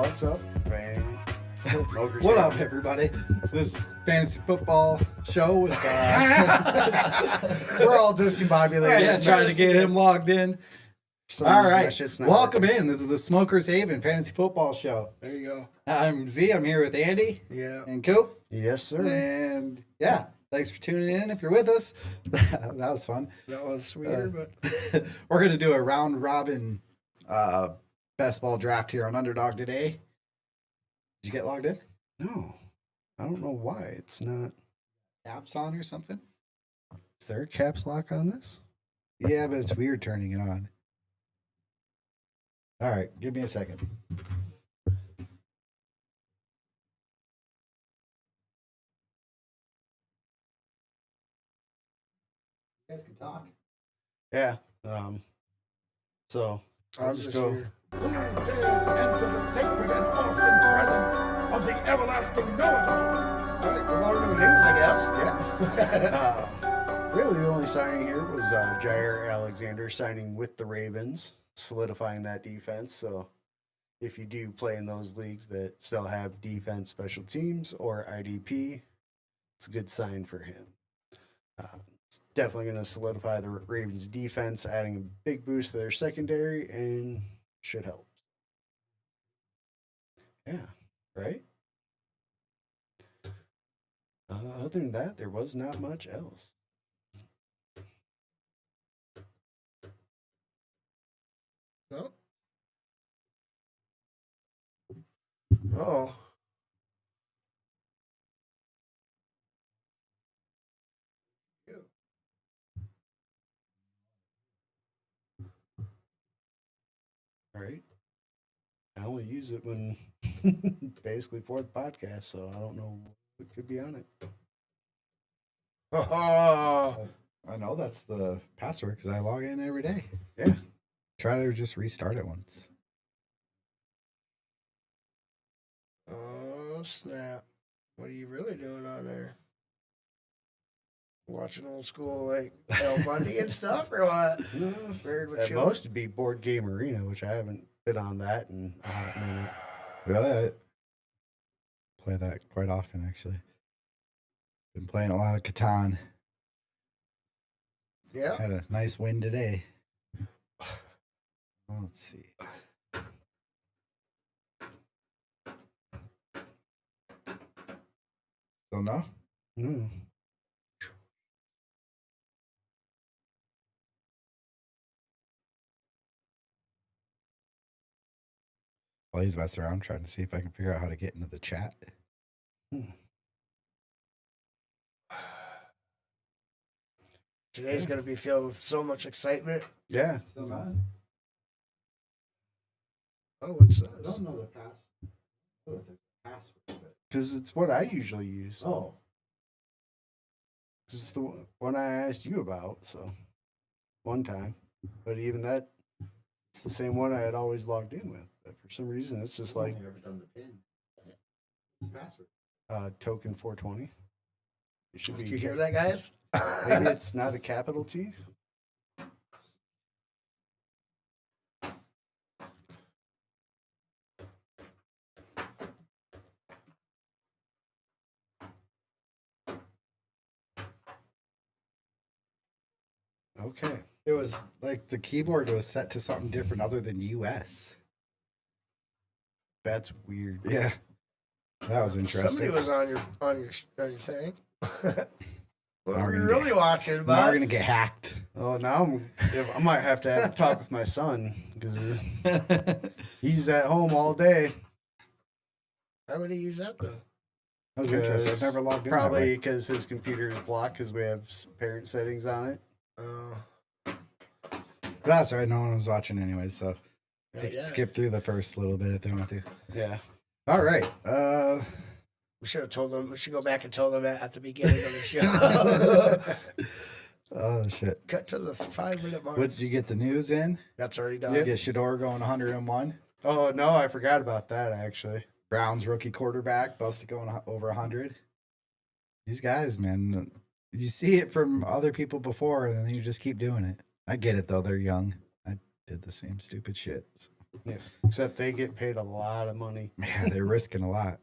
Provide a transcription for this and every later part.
What's up, man? What up, everybody? This is fantasy football show with we're all discombobulated trying to get him logged in. All right, welcome in. This is the Smokers Haven Fantasy Football Show. There you go. I'm Z. I'm here with Andy. Yeah. And Coop. Yes, sir. And yeah, thanks for tuning in. If you're with us, that was fun. That was weird, but we're gonna do a round robin best ball draft here on Underdog today. Did you get logged in? No, I don't know why it's not. Apps on or something? Is there a caps lock on this? Yeah, but it's weird turning it on. All right, give me a second. You guys can talk. Yeah. So I'll just go. here. Who dares enter the sacred and awesome presence of the everlasting know-it-all? All right, we're on to the news, I guess. Yeah. Really, the only signing here was Jair Alexander signing with the Ravens, solidifying that defense. So if you do play in those leagues that still have defense, special teams, or IDP, it's a good sign for him. It's definitely going to solidify the Ravens' defense, adding a big boost to their secondary, and should help. Yeah, right? Other than that, there was not much else. No. Oh. All right. I only use it when basically for the podcast, so I don't know what could be on it. Oh. I know that's the password because I log in every day. Yeah. Try to just restart it once. Oh, snap. What are you really doing on there? Watching old school, like, El Bundy and stuff, or what? No, Weird with at you. most it'd be Board Game Arena, which I haven't been on that in a hot minute. Really? I play that quite often, actually. Been playing a lot of Catan. Yeah. Had a nice win today. Let's see. Still no? Mm. While he's messing around, trying to see if I can figure out how to get into the chat. Today's going to be filled with so much excitement. Yeah. Still not? Oh, what's I that? don't know the password. Because it's what I usually use. Oh. 'Cause it's the one I asked you about, so one time. But even that, it's the same one I had always logged in with. But for some reason, it's just like I've never done the pin. What's the password? token 420. It should Did be. you hear that, guys? Maybe it's not a capital T. Okay. It was like the keyboard was set to something different other than US. That's weird. Yeah. That was interesting. Somebody was on your thing. What Now were we're you gonna really watching, Now we're bud? going to get hacked. Oh, now I might have to have a talk with my son because he's at home all day. How would he use that, though? That was interesting. I've never logged in. Probably because his computer is blocked because we have parent settings on it. That's all right. No one was watching anyway, so Yeah, yeah. skip through the first little bit if they want to. Yeah. All right. We should have told them. We should go back and tell them that at the beginning of the show. Oh, shit. Cut to the 5-minute mark. What, did you get the news in? That's already done. You get Shador going 101. Oh, no, I forgot about that, actually. Browns rookie quarterback, busted going over 100. These guys, man, you see it from other people before, and then you just keep doing it. I get it, though. They're young. I did the same stupid shit. So. Yeah. Except they get paid a lot of money. Man, they're risking a lot.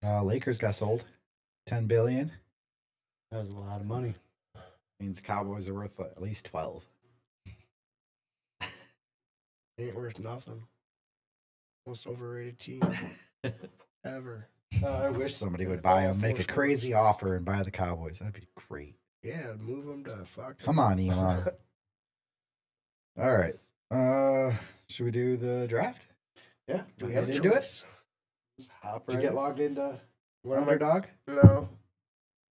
Lakers got sold, $10 billion. That was a lot of money. Means Cowboys are worth at least 12. Ain't worth nothing. Most overrated team ever. I wish somebody would buy them, make a crazy offer, and buy the Cowboys. That'd be great. Yeah, move them to fuck. Come on, Elon. All right. Should we do the draft? Yeah. Do we have Did a you do it? choice? Just hop Did you right get in. logged into What am I- Underdog? No.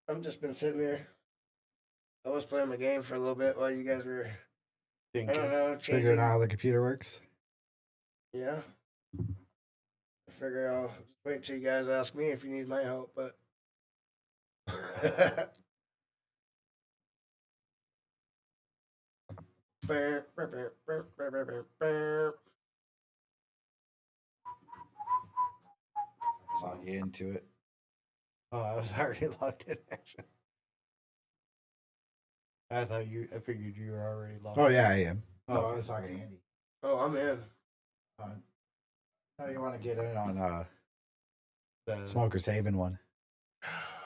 I've just been sitting there. I was playing my game for a little bit while you guys were, I Thinking. don't know, Figuring changing. out how the computer works. Yeah. I figure I'll wait till you guys ask me if you need my help, but. Saw you into it. Oh, I was already logged in, actually. I figured you were already logged in. Oh, yeah, I am. Oh, Oh, I was talking to Andy. Oh, I'm in. How you want to get in on the, Smoker's Haven one?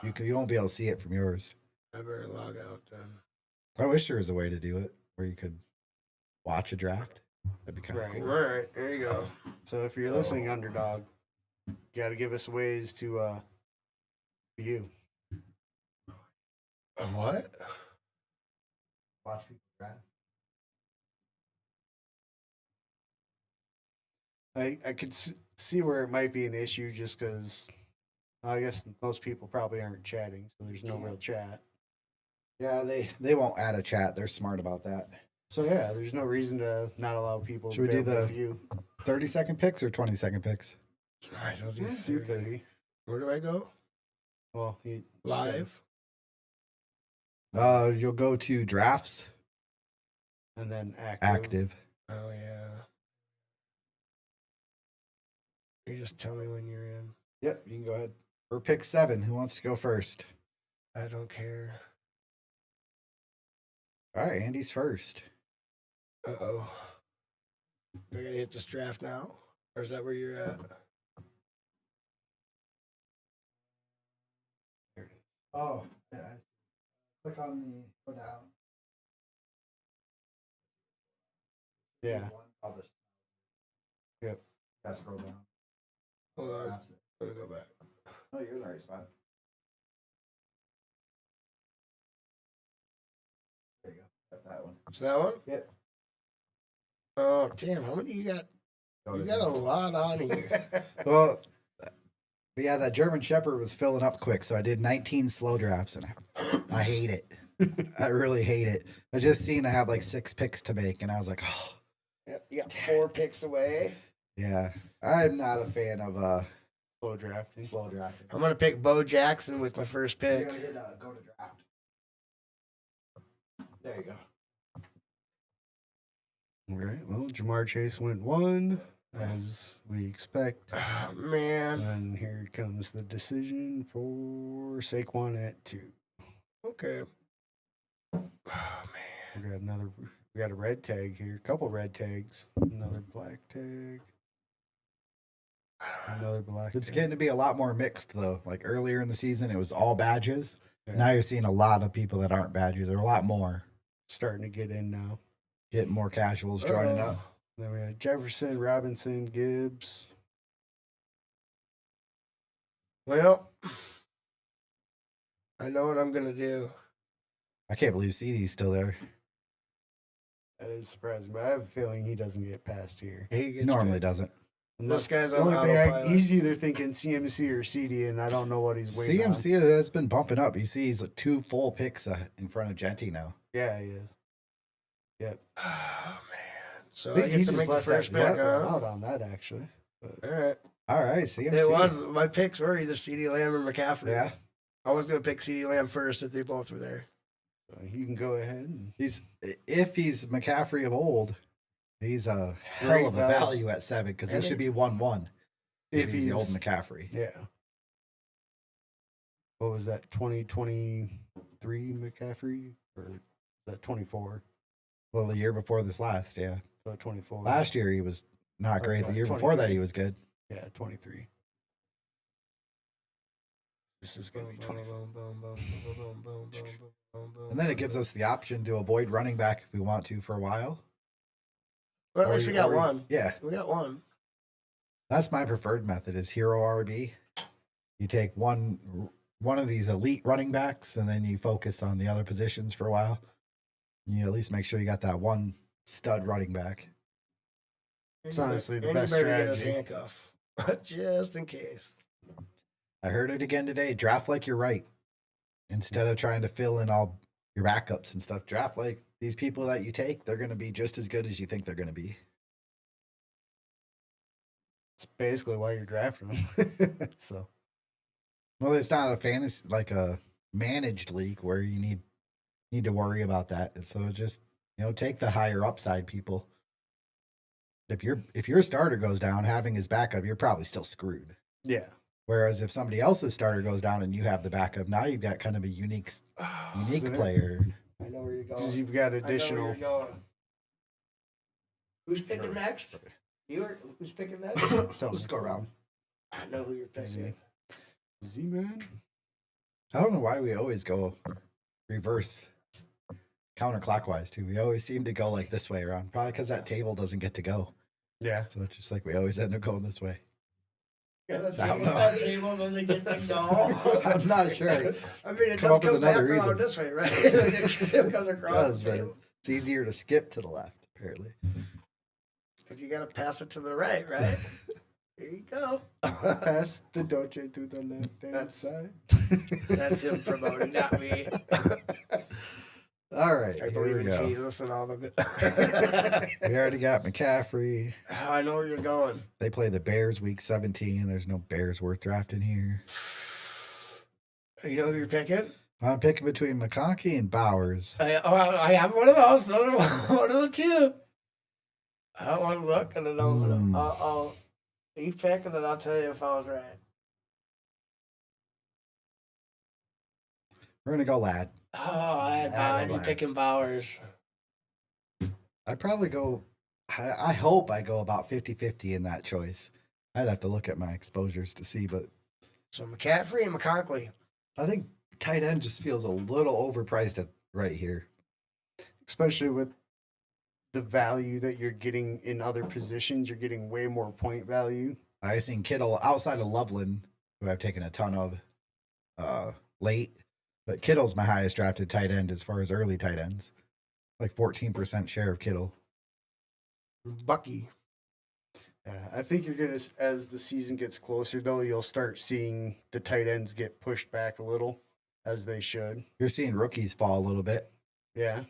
You won't be able to see it from yours. I better log out then. I wish there was a way to do it where you could watch a draft. That'd be kind of Right. cool. All right, there you go. So if you're listening, Underdog, you got to give us ways to view. What? Watch people draft. I could see where it might be an issue just because I guess most people probably aren't chatting, so there's no real chat. Yeah, they won't add a chat. They're smart about that. So yeah, there's no reason to not allow people Should we to do be able to the- view. 30-second picks or 20-second picks? All right, I'll do Do 30. 30. Where do I go? Well, Live? You'll go to drafts, and then active. Oh, yeah. You just tell me when you're in. Yep, you can go ahead. Or pick 7. Who wants to go first? I don't care. All right, Andy's first. Uh-oh. Do I gotta hit this draft now? Or is that where you're at? There it is. Oh, yeah. Click on the go down. Yeah. Publish. Yep. Gotta scroll down. Hold on. That's it. Let me go back. Oh, you're in the right spot. There you go. Got that one. Is that one? Yep. Oh, damn. How many you got? Go You to got a the- lot on here. Well, yeah, that German Shepherd was filling up quick, so I did 19 slow drafts, and I hate it. I really hate it. I just seen I have like 6 picks to make, and I was like, oh, Yep, you got 4 picks away. yeah. I'm not a fan of Slow drafting. slow drafting. I'm going to pick Bo Jackson with my first You're pick. gonna hit go to draft. There you go. All right. Well, Jamar Chase went 1, as we expect. Oh, man. And here comes the decision for Saquon at 2. Okay. Oh, man. We got a red tag here. A couple red tags. Another black tag. Another black It's tag. getting to be a lot more mixed though. Like earlier in the season, it was all badges. Yeah. Now you're seeing a lot of people that aren't badges. There are a lot more. Starting to get in now. Getting more casuals joining Uh-oh. up. Then we got Jefferson, Robinson, Gibbs. Well, I know what I'm going to do. I can't believe CD's still there. That is surprising, but I have a feeling he doesn't get past here. He He gets normally picked. doesn't. And This guy's the on only thing autopilot. he's either thinking CMC or CD, and I don't know what he's waiting on. CMC has been bumping up. You see, he's like 2 full picks in front of Genty now. Yeah, he is. Yep. Oh, man. So I I think get he to just make the let first that pick, go huh? out on that, actually. But All right. All right, CMC. It was. My picks were either CeeDee Lamb or McCaffrey. Yeah, I was going to pick CeeDee Lamb first if they both were there. you can go ahead. And, if he's McCaffrey of old, he's a hell Great of a value. value at 7 because he I should think- be 1-1 if he's the old he's- McCaffrey. yeah. What was that, 2023 McCaffrey? Or is that 24? Well, the year before this last, yeah. So 24. Last year he was not Or great. The year 23. before that he was good. Yeah, 23. This is going to be 24. And then it gives us the option to avoid running back if we want to for a while. Well, at least we got Or- one. Yeah, We got one. that's my preferred method is hero RB. You take one of these elite running backs and then you focus on the other positions for a while. You at least make sure you got that one stud running back. It's honestly the And best you better get his strategy. handcuff. Just in case. I heard it again today. Draft like you're right. Instead of trying to fill in all your backups and stuff, draft like these people that you take, they're going to be just as good as you think they're going to be. It's basically why you're drafting them. So Well, it's not a fantasy like a managed league where you need to worry about that. And so just take the higher upside people. If your starter goes down, having his backup, you're probably still screwed. yeah, Whereas if somebody else's starter goes down and you have the backup, now you've got kind of a unique So- player. I know where you're going. 'cause you've got I know additional. where you're going. Who's picking next? Who's picking next? Let's go around. I know who you're picking. Z-Man. I don't know why we always go reverse counterclockwise too. We always seem to go like this way around. Probably because that table doesn't get to go. Yeah. So it's just like we always end up going this way. Yeah, that's I don't it. know. That table doesn't get to go. I'm not sure. I mean, it Come does up with come back another around reason. this way, right? It comes It across does, the but table. it's easier to skip to the left, apparently. But you got to pass it to the right, right? There you go. Pass the Dolce to the left hand That's- side. That's him promoting, not me. All right, I here believe we in go. Jesus and all of it. We already got McCaffrey. I know where you're going. They play the Bears week 17. There's no Bears worth drafting here. You know who you're picking? I'm picking between McConkey and Bowers. I have one of those. One of the two. I don't want to look, and I don't. I'll you pick, and then I'll tell you if I was right. We're going to go Lad. Oh, I'd be Black. picking Bowers. I'd probably go, I hope I go about 50-50 in that choice. I'd have to look at my exposures to see, but So McCaffrey and McConkley. I think tight end just feels a little overpriced right here. Especially with the value that you're getting in other positions, you're getting way more point value. I've seen Kittle outside of Loveland, who I've taken a ton of late, but Kittle's my highest drafted tight end as far as early tight ends. Like 14% share of Kittle. Bucky. Yeah, I think you're gonna, as the season gets closer, though, you'll start seeing the tight ends get pushed back a little, as they should. You're seeing rookies fall a little bit. Yeah,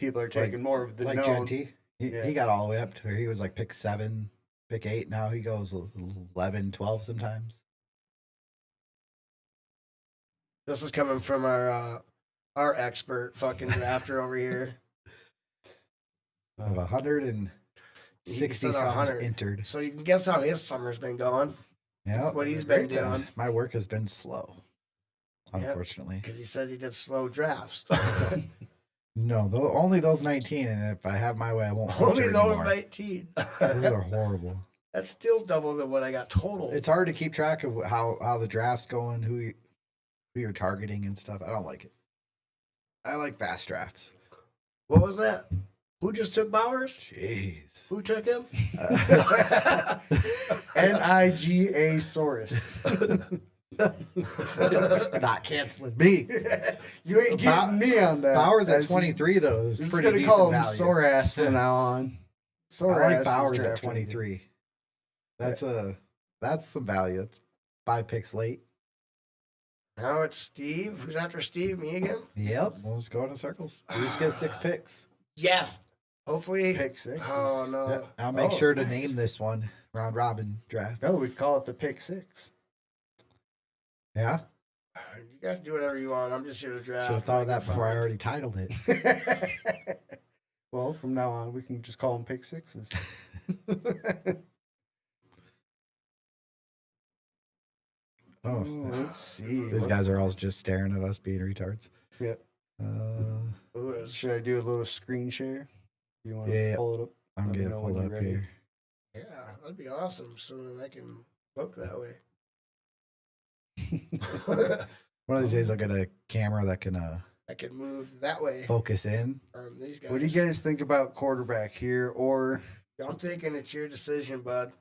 people are taking more of the Like known. Genty. Yeah. He got all the way up to where he was like pick 7, pick 8. Now he goes 11, 12 sometimes. This is coming from our expert fucking drafter over here. Of 160 said songs 100. entered. So you can guess how his summer's been going. Yeah, what he's been great time. doing. My work has been slow, Yep. unfortunately. Because he said he did slow drafts. No, only those 19, and if I have my way, I won't Only filter those anymore. 19. Those are horrible. That's still double than what I got total. It's hard to keep track of how the draft's going, who you're targeting and stuff. I don't like it. I like fast drafts. What was that? Who just took Bowers? Jeez. Who took him? Niga Saurus. Not canceling me. You ain't getting me on that. Bowers at As he- 23 though is He's pretty gonna decent call him value. Sorass from now on. I Sorass like is Bowers at drafted. 23. That's some value. That's 5 picks late. Now it's Steve. Who's after Steve? Me again? Yep. We'll just go in circles. We each get 6 picks. Yes. Hopefully. Pick 6. Oh, no. Yeah, I'll make Oh, sure to nice. name this one Round Robin Draft. No, we call it the pick 6. Yeah. You guys do whatever you want. I'm just here to draft. Should have thought of that before I already titled it. Well, from now on, we can just call them pick 6s. Oh, Let's see. these guys are all just staring at us being retards. Yep. Uh, Who is? Should I do a little screen share? You want to Yeah. pull it up? I'm Let me gonna know when pull you're up ready. here. Yeah, that'd be awesome. So then I can look that way. One of these days I'll get a camera that can I can move that way focus in. on these guys. What do you guys think about quarterback here? Or I'm thinking it's your decision, bud.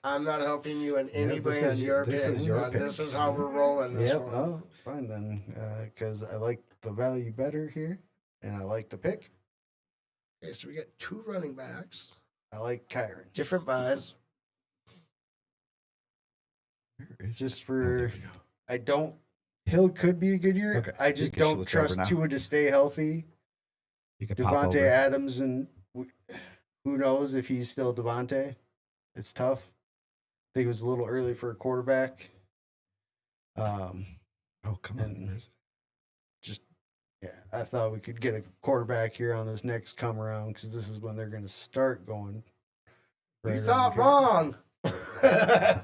I'm not helping you in any this way is on y- your this pick. is your bud. This pick. is how we're rolling this Yep. one. oh, fine then, because I like the value better here, and I like the pick. Okay, so we got 2 running backs, I like Kyron different buys. Where is just it? Oh, there for. we go. I don't. Hill could be a good year. Okay, I you just can don't switch over trust now. Tua to stay healthy. You can pop Devontae over. Adams, and who knows if he's still Devontae. It's tough. I think it was a little early for a quarterback. Oh, come on. and- Where is it? Yeah, I thought we could get a quarterback here on this next come around because this is when they're going to start going. You right thought around wrong. here.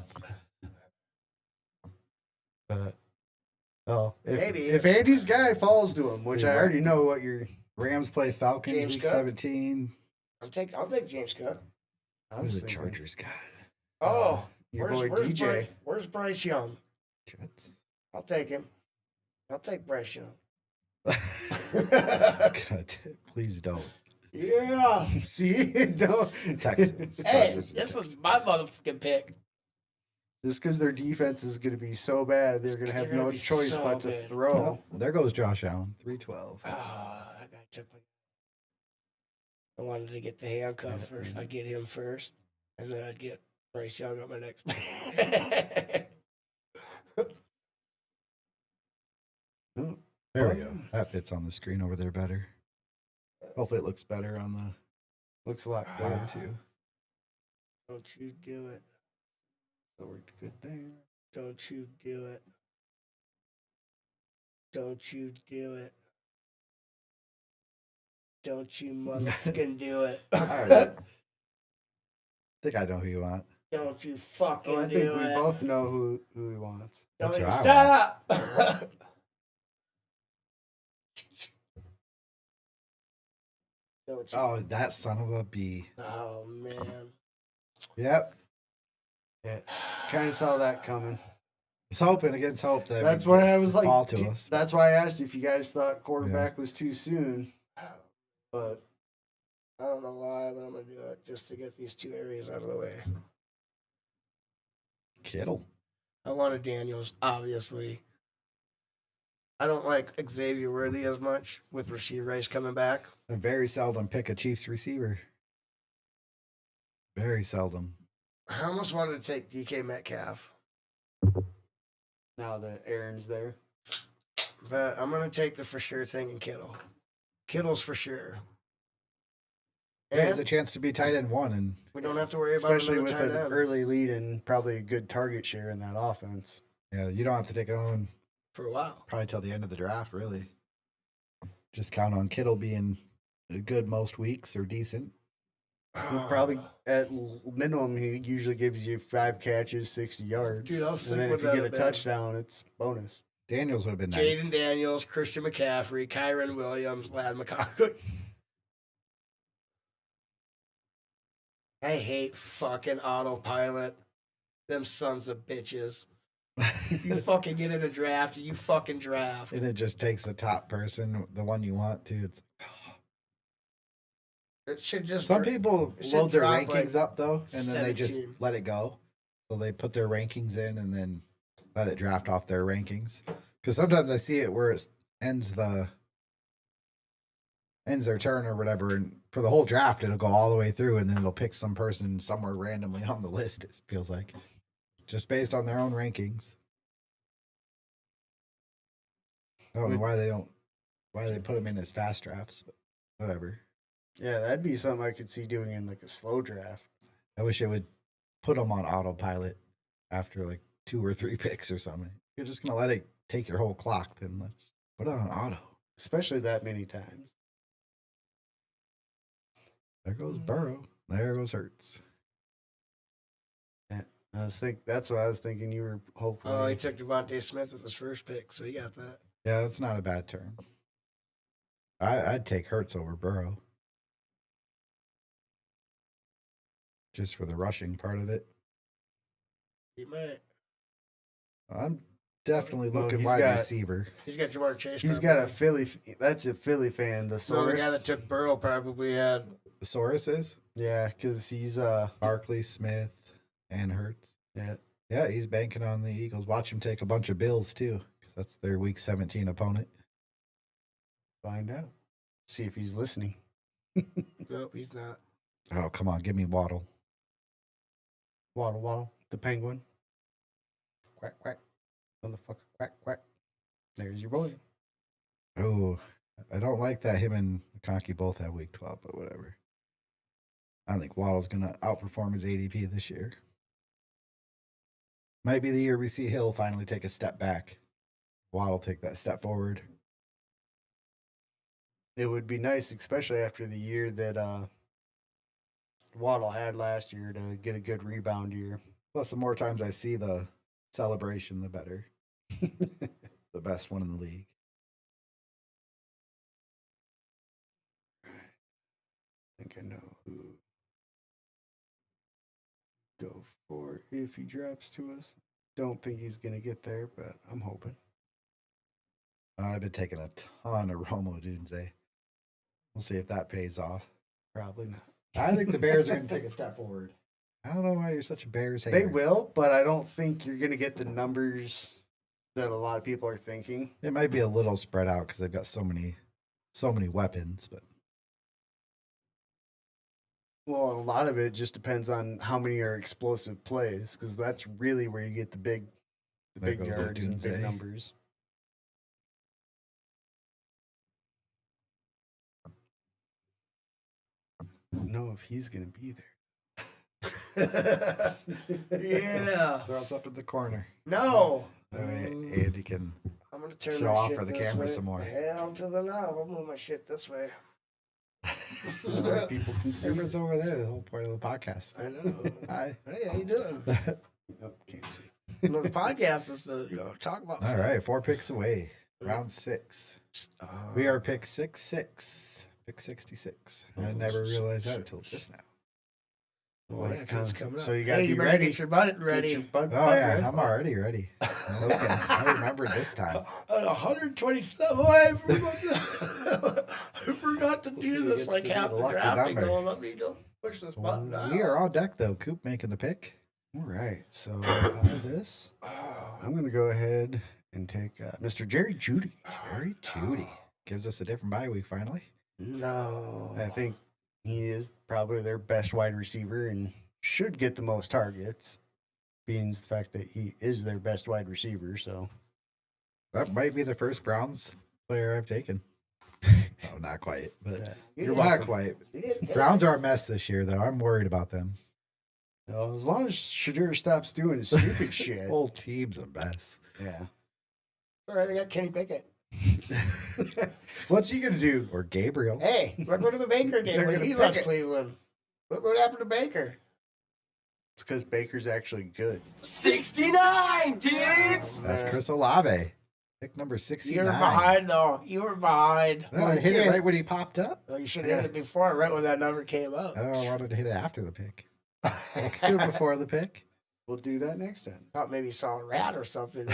Maybe. If Andy's guy falls to him, which See, I right. already know what you're. Rams play Falcons James week Cook? 17. I'll take James Cook. I Who's was the thinking, Chargers guy? Oh, your where's boy DJ. Where's Bryce Young? Jets. I'll take him. I'll take Bryce Young. God, please don't. Yeah. See, don't Texans. Hey, Chargers and this is Texans. my motherfucking pick. Just because their defense is going to be so bad, they're going to have They're gonna no be choice so but to bad. throw. Oh, there goes Josh Allen. 312. That guy took my. I wanted to get the handcuff first. I'd get him first, and then I'd get Bryce Young on my next. Oh, There we go. That fits on the screen over there better. Hopefully it looks better on the looks a lot side clearer. too. Don't you do it. So we're good there. Don't you do it. Don't you do it. Don't you motherfucking do it. All right. I think I know who you want. Don't you fucking Oh, I do think we it. both know who he wants. Don't That's you what I stop. Don't you. Oh, that son of a bee. Oh, man. Yep. Yeah, kind of saw that coming. It's hoping against hope that That's would why I was like, fall to dude, us. that's why I asked if you guys thought quarterback was too soon. But I don't know why, but I'm going to do it just to get these 2 areas out of the way. Kittle. I wanted Daniels, obviously. I don't like Xavier Worthy as much with Rashid Rice coming back. I very seldom pick a Chiefs receiver. Very seldom. I almost wanted to take DK Metcalf, now that Aaron's there, but I'm going to take the for sure thing in Kittle. Kittle's for sure. Yeah, And it's a chance to be tight end 1, and we don't have to worry about especially another with tight an end early lead and probably a good target share in that offense. yeah, you don't have to take it on for a while. probably till the end of the draft, really. Just count on Kittle being good most weeks or decent. Probably at minimum, he usually gives you 5 catches, 60 yards. Dude, how sick and then would if you that get a have been? touchdown, it's bonus. Daniels would have been Jaden nice. Daniels, Christian McCaffrey, Kyron Williams, Lad McConkey. I hate fucking autopilot. Them sons of bitches. You fucking get in a draft and you fucking draft. And it just takes the top person, the one you want to. It's, It should just. some people it should load their drop, rankings like, up, though, and then they just 17. let it go. So they put their rankings in and then let it draft off their rankings. Because sometimes I see it where it ends their turn or whatever, and for the whole draft it'll go all the way through, and then it'll pick some person somewhere randomly on the list. It feels like just based on their own rankings. I don't know why they put them in as fast drafts, but whatever. Yeah, that'd be something I could see doing in like a slow draft. I wish it would put them on autopilot after like 2 or 3 picks or something. You're just gonna let it take your whole clock, then let's put it on auto. Especially that many times. There goes Burrow. There goes Hurts. Yeah, that's what I was thinking. You were hopefully. Oh, he took Devontae Smith with his first pick, so he got that. Yeah, that's not a bad turn. I'd take Hurts over Burrow. just for the rushing part of it. He might. I'm definitely Well, looking he's wide got- receiver. He's got Jamar Chase. He's probably. got a Philly. That's a Philly fan. The No, the guy Source. that took Burrow probably had. The Saurus is Yeah, because he's Barkley, Smith, and Hurts. yeah. Yeah, he's banking on the Eagles. Watch him take a bunch of Bills too, because that's their Week 17 opponent. Find out. See if he's listening. Nope, he's not. Oh, come on, give me Waddle. Waddle, the Penguin. Quack quack, motherfucker, quack quack. There's your boy. Oh, I don't like that him and McConkey both have Week 12, but whatever. I think Waddle's gonna outperform his ADP this year. Might be the year we see Hill finally take a step back. Waddle take that step forward. It would be nice, especially after the year that Waddle had last year, to get a good rebound year. Plus, the more times I see the celebration, the better. The best one in the league. I think I know who go for if he drops to us. Don't think he's gonna get there, but I'm hoping. I've been taking a ton of Romo Dunze. We'll see if that pays off. Probably not. I think the Bears are going to take a step forward. I don't know why you're such a Bears hater. They will, but I don't think you're gonna get the numbers that a lot of people are thinking. It might be a little spread out because they've got so many weapons, but Well, a lot of it just depends on how many are explosive plays, because that's really where you get the big There goes our yards and big Dunze. numbers. Know if he's gonna be there. Yeah. throw us up in the corner. No. That way Andy can. I'm gonna turn Show my off shit for the this camera way. some more. Hell to the no. I'll move my shit this way. More people can see. Camera's over there. The whole point of the podcast. I know. Hi. Hey, how you doing? Nope, can't see. No, the podcast is to talk about. All right, 4 picks away. Round 6. We are pick 6-6. Pick 66. I never realized that until just now. Well, yeah, 'cause it's coming up. So you gotta hey, be you better ready. Get your button Get ready. your butt Oh yeah, ready. I'm already ready. Okay, I remembered this time. 127. Oh, I forgot to We'll see do who this gets like to be half the the lucky drafting. number. Going, let me just push this button down. We are on deck though. Coop making the pick. All right. So out of this, I'm gonna go ahead and take Mr. Jerry Judy. Very Judy gives us a different bye week finally. No. I think he is probably their best wide receiver and should get the most targets, being the fact that he is their best wide receiver. So That might be the first Browns player I've taken. Oh, not quite, but you're not welcome. quite. You didn't take Browns it. are a mess this year, though. I'm worried about them. Well, as long as Shadur stops doing stupid shit. Whole team's a mess. Yeah. All right, I got Kenny Pickett. What's he gonna do? Or Gabriel. Hey, look what Baker did They're when gonna he pick left it. Cleveland. Look what happened to Baker. It's because Baker's actually good. 69, dudes! That's Chris Olave. Pick number 69. You were behind, though. You were behind. No, I hit it right when he popped up. Oh, you should have hit it before, right when that number came up. Oh, I wanted to hit it after the pick. I could do it before the pick. We'll do that next time. Thought maybe you saw a rat or something.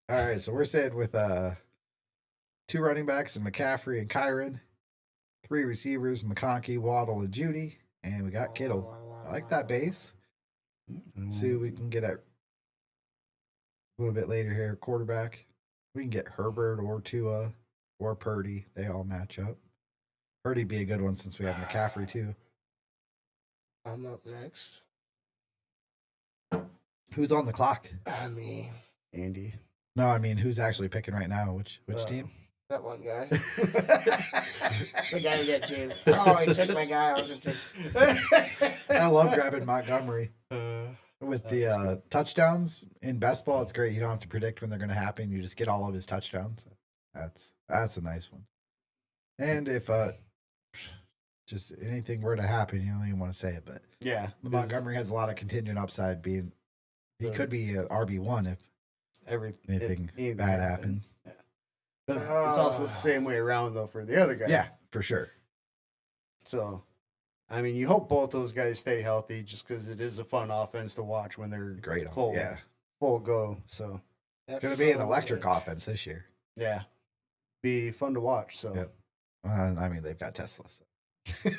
All right, so we're sitting with 2 running backs and McCaffrey and Kyron, 3 receivers, McConkey, Waddle, and Judy, and we got Kittle. I like that base. See who we can get at a little bit later here. Quarterback. We can get Herbert or Tua or Purdy. They all match up. Purdy be a good one since we have McCaffrey too. I'm up next. Who's on the clock? I mean, Andy. No, I mean who's actually picking right now? Which team? that one guy. The guy who got James. Oh, he took my guy. I was gonna take. I love grabbing Montgomery. Uh, With the touchdowns in best ball, it's great. You don't have to predict when they're going to happen. You just get all of his touchdowns. That's a nice one. And if just anything were to happen, you don't even want to say it, but yeah. Montgomery has a lot of contingent upside. Being he could be an RB1 if anything bad happened. Yeah. But it's also the same way around though for the other guy. Yeah, for sure. So I mean, you hope both those guys stay healthy just because it is a fun offense to watch when they're Great. full, Yeah. full go. So, It's going to be an electric offense this year. yeah, be fun to watch. So, Yep. I mean, they've got Tesla. So. Shut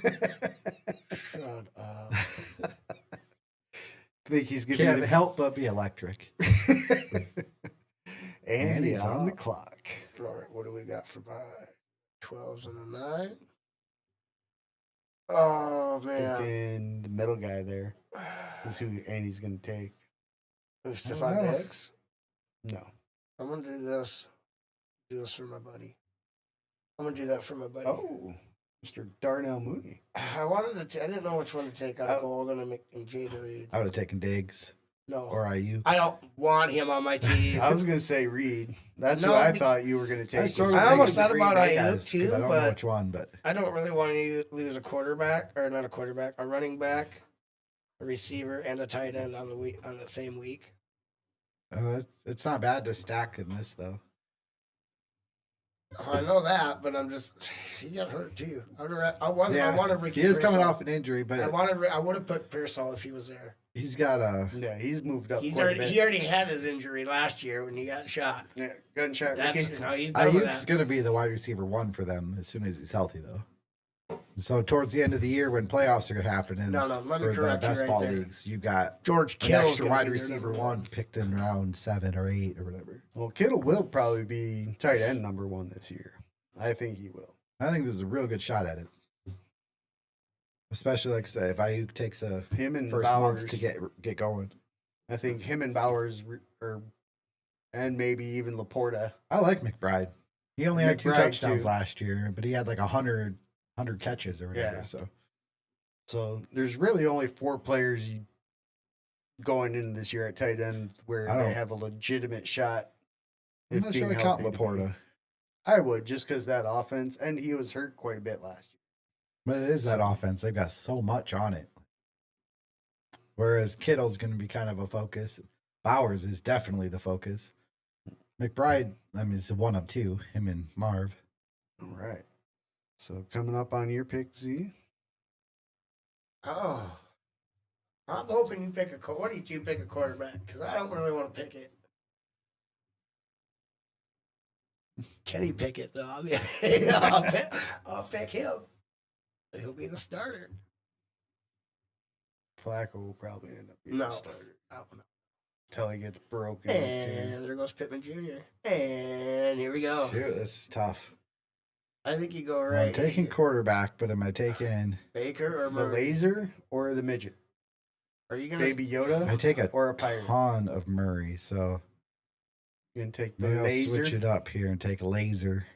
up. think he's going Can't to help but be electric. and he's on the off. clock. All right, what do we got for my 12s and a 9? Oh, man. Thinking the middle guy there is who Andy's going to take. Who's I don't Stephon know. Diggs? No. I'm going to do this. Do this for my buddy. I'm going to do that for my buddy. Oh, Mr. Darnell Mooney. I didn't know which one to take out of Golden and Jada Reed. I would have taken Diggs No. or IU. I don't want him on my team. I was going to say Reed. That's No, who I be- thought you were going to take. struggled I taking almost the thought Green about Bay IU guys, 'cause too, I don't know but- which one, but I don't really want to lose a quarterback, or not a quarterback, a running back, a receiver, and a tight end on the same week. it's not bad to stack in this though. I know that, but I'm just he got hurt too. I wanted Ricky. He is coming Pearsall. off an injury, but I would have put Pearsall if he was there. he's got a Yeah, he's moved up. He quite a bit. already had his injury last year when he got shot. Yeah, gunshot. That's Ricky. no, he's done with Ayuk's that. going to be the wide receiver 1 for them as soon as he's healthy though. So towards the end of the year when playoffs are happening No, let me for the correct you best right ball there. leagues, you got George an Kittle's extra gonna wide be their receiver number 1 picked in round 7 or 8 or whatever. Well, Kittle will probably be tight end number 1 this year. I think he will. I think there's a real good shot at it. Especially like I say, if Ayuk takes a Him and first Bowers month to get going. I think him and Bowers and maybe even Laporta. I like McBride. He only had 2 McBride, touchdowns too. last year, but he had like 100 catches or whatever. Yeah. So So there's really only 4 players going into this year at tight end where I they don't- have a legitimate shot. I'm if not being sure I count healthy to be. Laporta. I would, just because that offense, and he was hurt quite a bit last year. But it is that offense. They've got so much on it. Whereas Kittle's going to be kind of a focus. Bowers is definitely the focus. McBride, I mean, is one of 2, him and Marv. All right. So coming up on your pick, Z. Oh, I'm hoping you pick why don't you pick a quarterback? Because I don't really want to pick it. Kenny Pickett, though. I mean, I'll pick him. He'll be the starter. Flacco will probably end up being No. the starter I don't know. until he gets broken. up, too. And there goes Pittman Jr. And here we go. Shoot, this is tough. I think you go right. I'm taking quarterback, but am I taking... Baker or The Murray. laser or the midget? Are you gonna? Baby Yoda I take a or a pirate? ton of Murray, so You're going to take the maybe I'll laser? switch it up here and take a laser.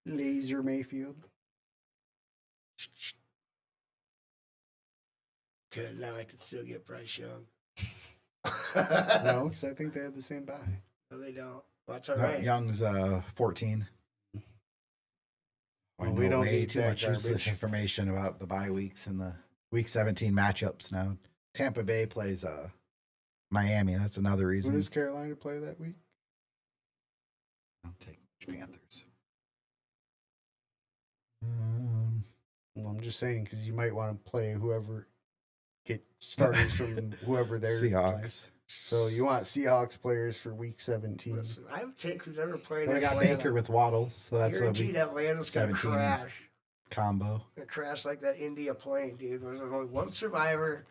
Laser Mayfield. Good. Now I can still get Bryce Young. No, because I think they have the same buy. No, they don't. Well, that's all No, right. Young's 14. I Well, know we don't way need too that much useless garbage. information about the bye weeks and the week 17 matchups now. Tampa Bay plays Miami. That's another Who reason. does Carolina play that week? I'll take Panthers. Well, I'm just saying because you might want to play get starters from whoever they're playing. Seahawks. So you want Seahawks players for week 17. Listen, I would take who's ever played. Well, I got Atlanta. Baker with Waddle, so that's a Guaranteed week Atlanta's gonna 17. crash. combo. Gonna crash like that India plane, dude. There's only one survivor.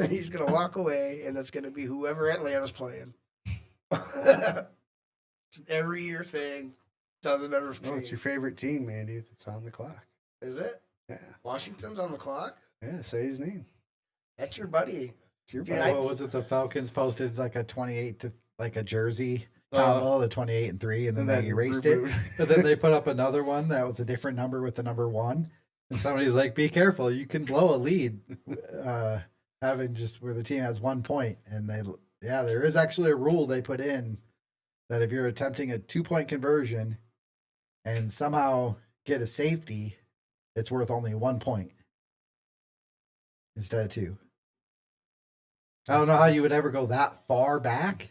He's gonna walk away, and it's gonna be whoever Atlanta's playing. It's an every year thing. Doesn't ever Oh, change. it's your favorite team, Mandy. That's on the clock. Is it? Yeah. Washington's on the clock. Yeah. Say his name. That's your buddy. It's your Dude, buddy. What was it? The Falcons posted like a 28 to like a jersey combo, the 28 and 3, and then they erased it. But then they put up another one that was a different number with the number 1. And somebody's like, be careful, you can blow a lead having just where the team has 1 point. And there is actually a rule they put in that if you're attempting a 2-point conversion and somehow get a safety, it's worth only 1 point instead of 2. I don't know how you would ever go that far back.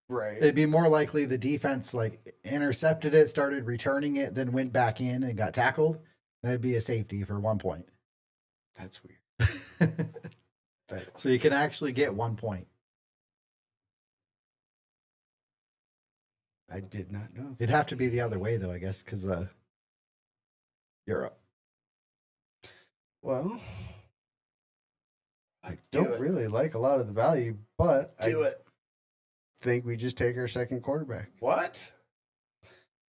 Right. It'd be more likely the defense like intercepted it, started returning it, then went back in and got tackled. That'd be a safety for 1 point. That's weird. So you can actually get 1 point. I did not know. It'd have to be the other way though, I guess, because you're up. Well, I Do don't it. really like a lot of the value, but Do I it. think we just take our second quarterback, What?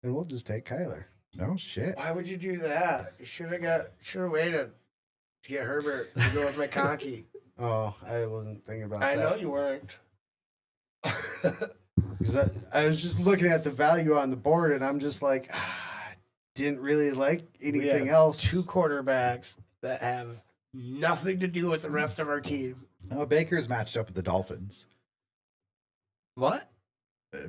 and we'll just take Kyler. No shit. Why would you do that? You should have waited to get Herbert to go with McConkey. Oh, I wasn't thinking about I that. know you weren't. 'Cause I was just looking at the value on the board, and I'm just like, didn't really like anything have else. 2 quarterbacks that have nothing to do with the rest of our team. No, Baker's matched up with the Dolphins. What?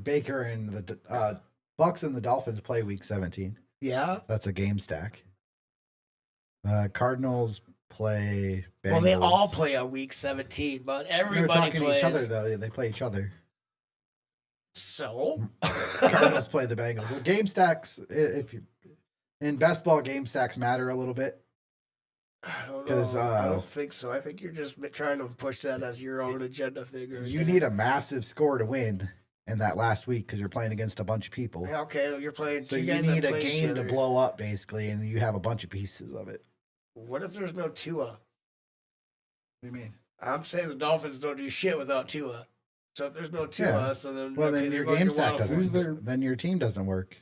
Baker and the Bucks and the Dolphins play week 17. Yeah. That's a game stack. Cardinals play Bengals. Well, they all play on week 17, but They're everybody talking plays. to each other though. They play each other. So Cardinals play the Bengals. Well, game stacks, if you in best ball, game stacks matter a little bit. I don't 'Cause, know. I don't think so. I think you're just trying to push that as your own agenda figure. You need a massive score to win in that last week because you're playing against a bunch of people. Yeah, okay, you're playing. So two you guys that need a play each game to other. blow up basically, and you have a bunch of pieces of it. What if there's no Tua? What do you mean? I'm saying the Dolphins don't do shit without Tua. So if there's no Tua, Yeah. so then Well, okay, then they're your going game to stack want to doesn't. Who's their- Then your team doesn't work.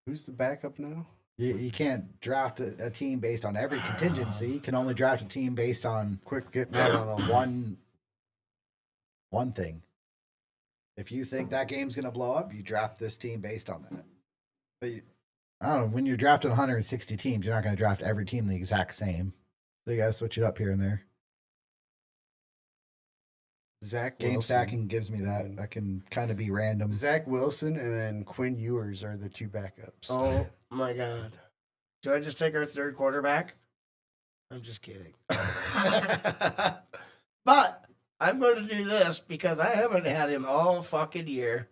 Who's the backup now? You can't draft a team based on every contingency. You can only draft a team based on Quick, get me out on a one thing. If you think that game's gonna blow up, you draft this team based on that. But I don't know. When you're drafting 160 teams, you're not gonna draft every team the exact same. So you gotta switch it up here and there. Zach Game Wilson. stacking gives me that. I can kind of be random. Zach Wilson and then Quinn Ewers are the 2 backups. Oh my god! Do I just take our third quarterback? I'm just kidding. But I'm going to do this because I haven't had him all fucking year,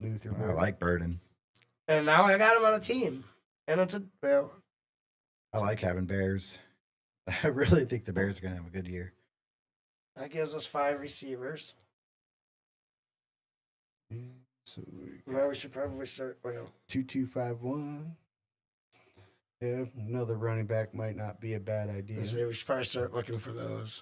Luther. I Burden. like Burden. and now I got him on a team, and it's well. I like having Bears. I really think the Bears are gonna have a good year. That gives us 5 receivers. So Well, we should probably start. Well, 2-2-5-1. Yeah, another running back might not be a bad idea. we should probably start looking for those.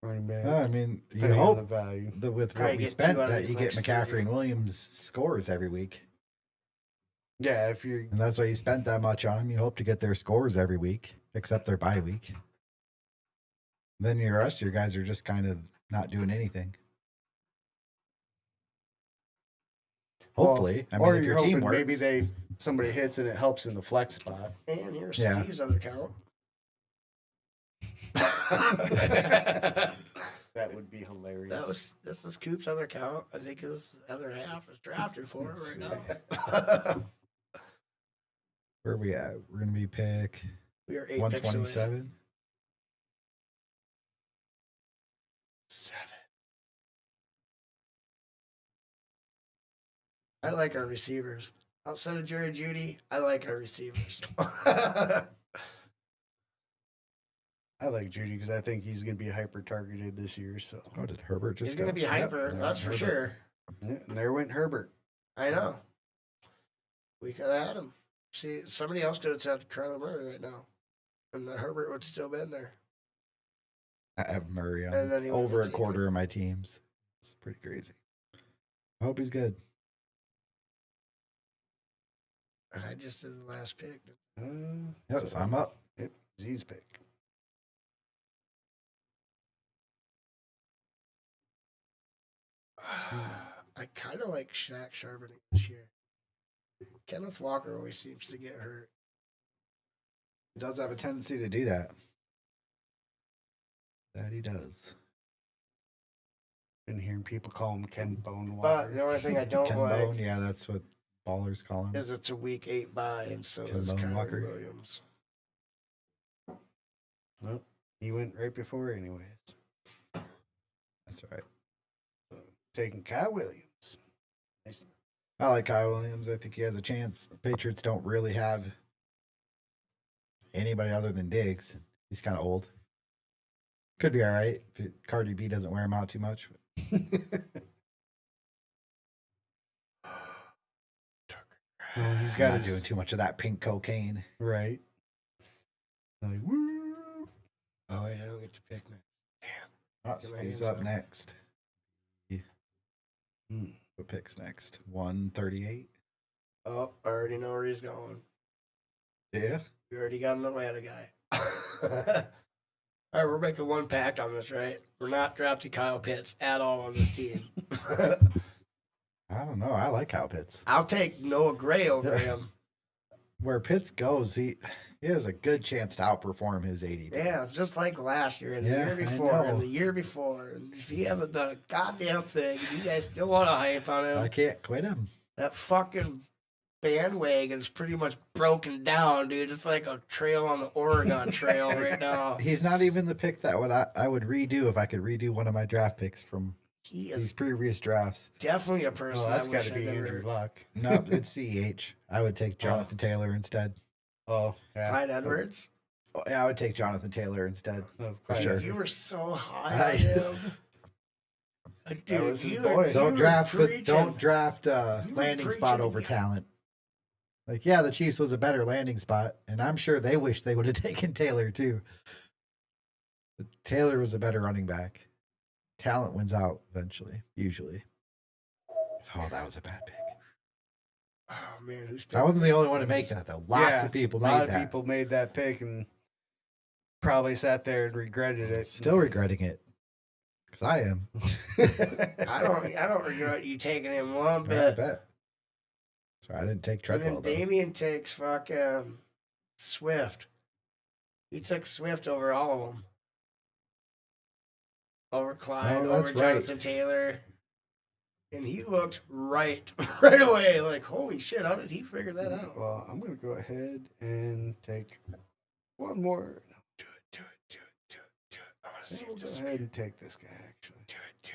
Running back. I mean, you depending on the hope value. with Probably what we get spent 2 out of that the you get next McCaffrey 3. and Williams scores every week. Yeah, if you're And that's why you spent that much on them. You hope to get their scores every week, except their bye week. Then your rest of your guys are just kind of not doing anything. Hopefully, I mean, if you're your team hoping works, maybe somebody hits and it helps in the flex spot. And here's Yeah. Steve's other count. That would be hilarious. This is Coop's other count. I think his other half is drafted for it right now. where are we at? We're gonna be pick We are 8 picks away. 127. 7. I like our receivers. Outside of Jerry Judy, I like our receivers. I like Judy because I think he's going to be hyper targeted this year. So Oh, did Herbert just? He's going to go? be Yep, hyper, there that's went for Herbert. sure. yeah, and there went Herbert. I know. We could have had him. See, somebody else could have said Kyler Murray right now, and Herbert would still been there. I have Murray And on then he would've over a taken- quarter of my teams. It's pretty crazy. I hope he's good. And I just did the last pick. Yes, I'm up. Yep, Z's pick. I kind of like Shaq Charbonnet this year. Kenneth Walker always seems to get hurt. He does have a tendency to do that. That he does. Been hearing people call him Ken Bone But Walker. the only thing I don't Ken like Bone, yeah, that's what ballers call him. is it's a week 8 bye, and so Ken is Bone Kyler Walker. Williams. Well, he went right before, anyways. That's right. So, taking Kyle Williams. Nice. I like Kyle Williams. I think he has a chance. Patriots don't really have anybody other than Diggs. He's kind of old. Could be all right if Cardi B doesn't wear him out too much. Well, he's He's got not his doing too much of that pink cocaine. right. Like, woo. Oh wait, I don't get to pick me. Oh, Get my he's hands up up. next. What picks next? 138. Oh, I already know where he's going. Yeah. We already got an Atlanta guy. All right, we're making one pact on this, right? We're not drafting Kyle Pitts at all on this team. I don't know. I like Kyle Pitts. I'll take Noah Gray over him. Where Pitts goes, he has a good chance to outperform his ADP. Yeah, it's just like last year and the Yeah, year I before know. and the year before. And he hasn't done a goddamn thing. You guys still want to hype on him. I can't quit him. That fucking bandwagon's pretty much broken down, dude. It's like a trail on the Oregon Trail right now. He's not even the pick that I would redo if I could redo one of my draft picks from He these is previous drafts. definitely a person. Oh, that's I got wish to be I'd Andrew never... Luck. No, it's CEH. I would take Jonathan Taylor instead. Oh, yeah. Clyde Edwards. Oh, yeah, I would take Jonathan Taylor instead. Of For Clyde. sure. You were so high on him. Dude, was his you boy. were- you Don't were draft, but preaching. don't draft You were landing spot preaching over again. talent. Like, yeah, the Chiefs was a better landing spot, and I'm sure they wish they would have taken Taylor too. But Taylor was a better running back. Talent wins out eventually, usually. Oh, that was a bad pick. Oh man, who's I wasn't the only one to make that though. Lots Yeah, of people A lot made of that. people made that pick and probably sat there and regretted it. Still regretting it, because I am. I don't regret you taking him one I bit. bet. So I didn't take And Treadwell then though. Damien takes fucking Swift. He took Swift over all of them. Over Clyde, Oh, over that's right. Jonathan Taylor. And he looked right away. Like, holy shit, how did he figure that out? Well, I'm going to go ahead and take one more. No, Do it. I want to see we'll if go this ahead and take this guy, actually. Do it.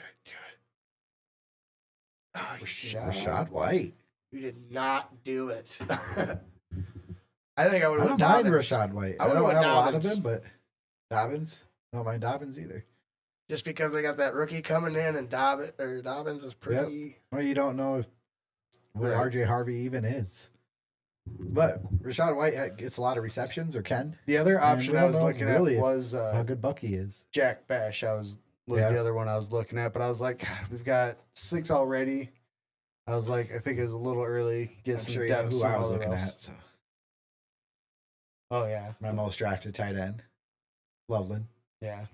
Oh, you Rashad White. You did not do it. I think I would I have don't mind Dobbins. Rashad White. I I would've don't went have a lot of Dobbins. him, but Dobbins. I don't mind Dobbins either. Just because they got that rookie coming in and Dobbins is pretty. Well, you don't know what Right. RJ Harvey even is. But Rashad White gets a lot of receptions, or can. The other And option we I don't was know looking really at was How good Bucky is. Jack Bash. Was Yeah. the other one I was looking at, but I was like, God, we've got 6 already. I was like, I think it was a little early. Get I'm some sure you know depth. who some I was other looking else. at. So Oh yeah, my most drafted tight end, Loveland. yeah.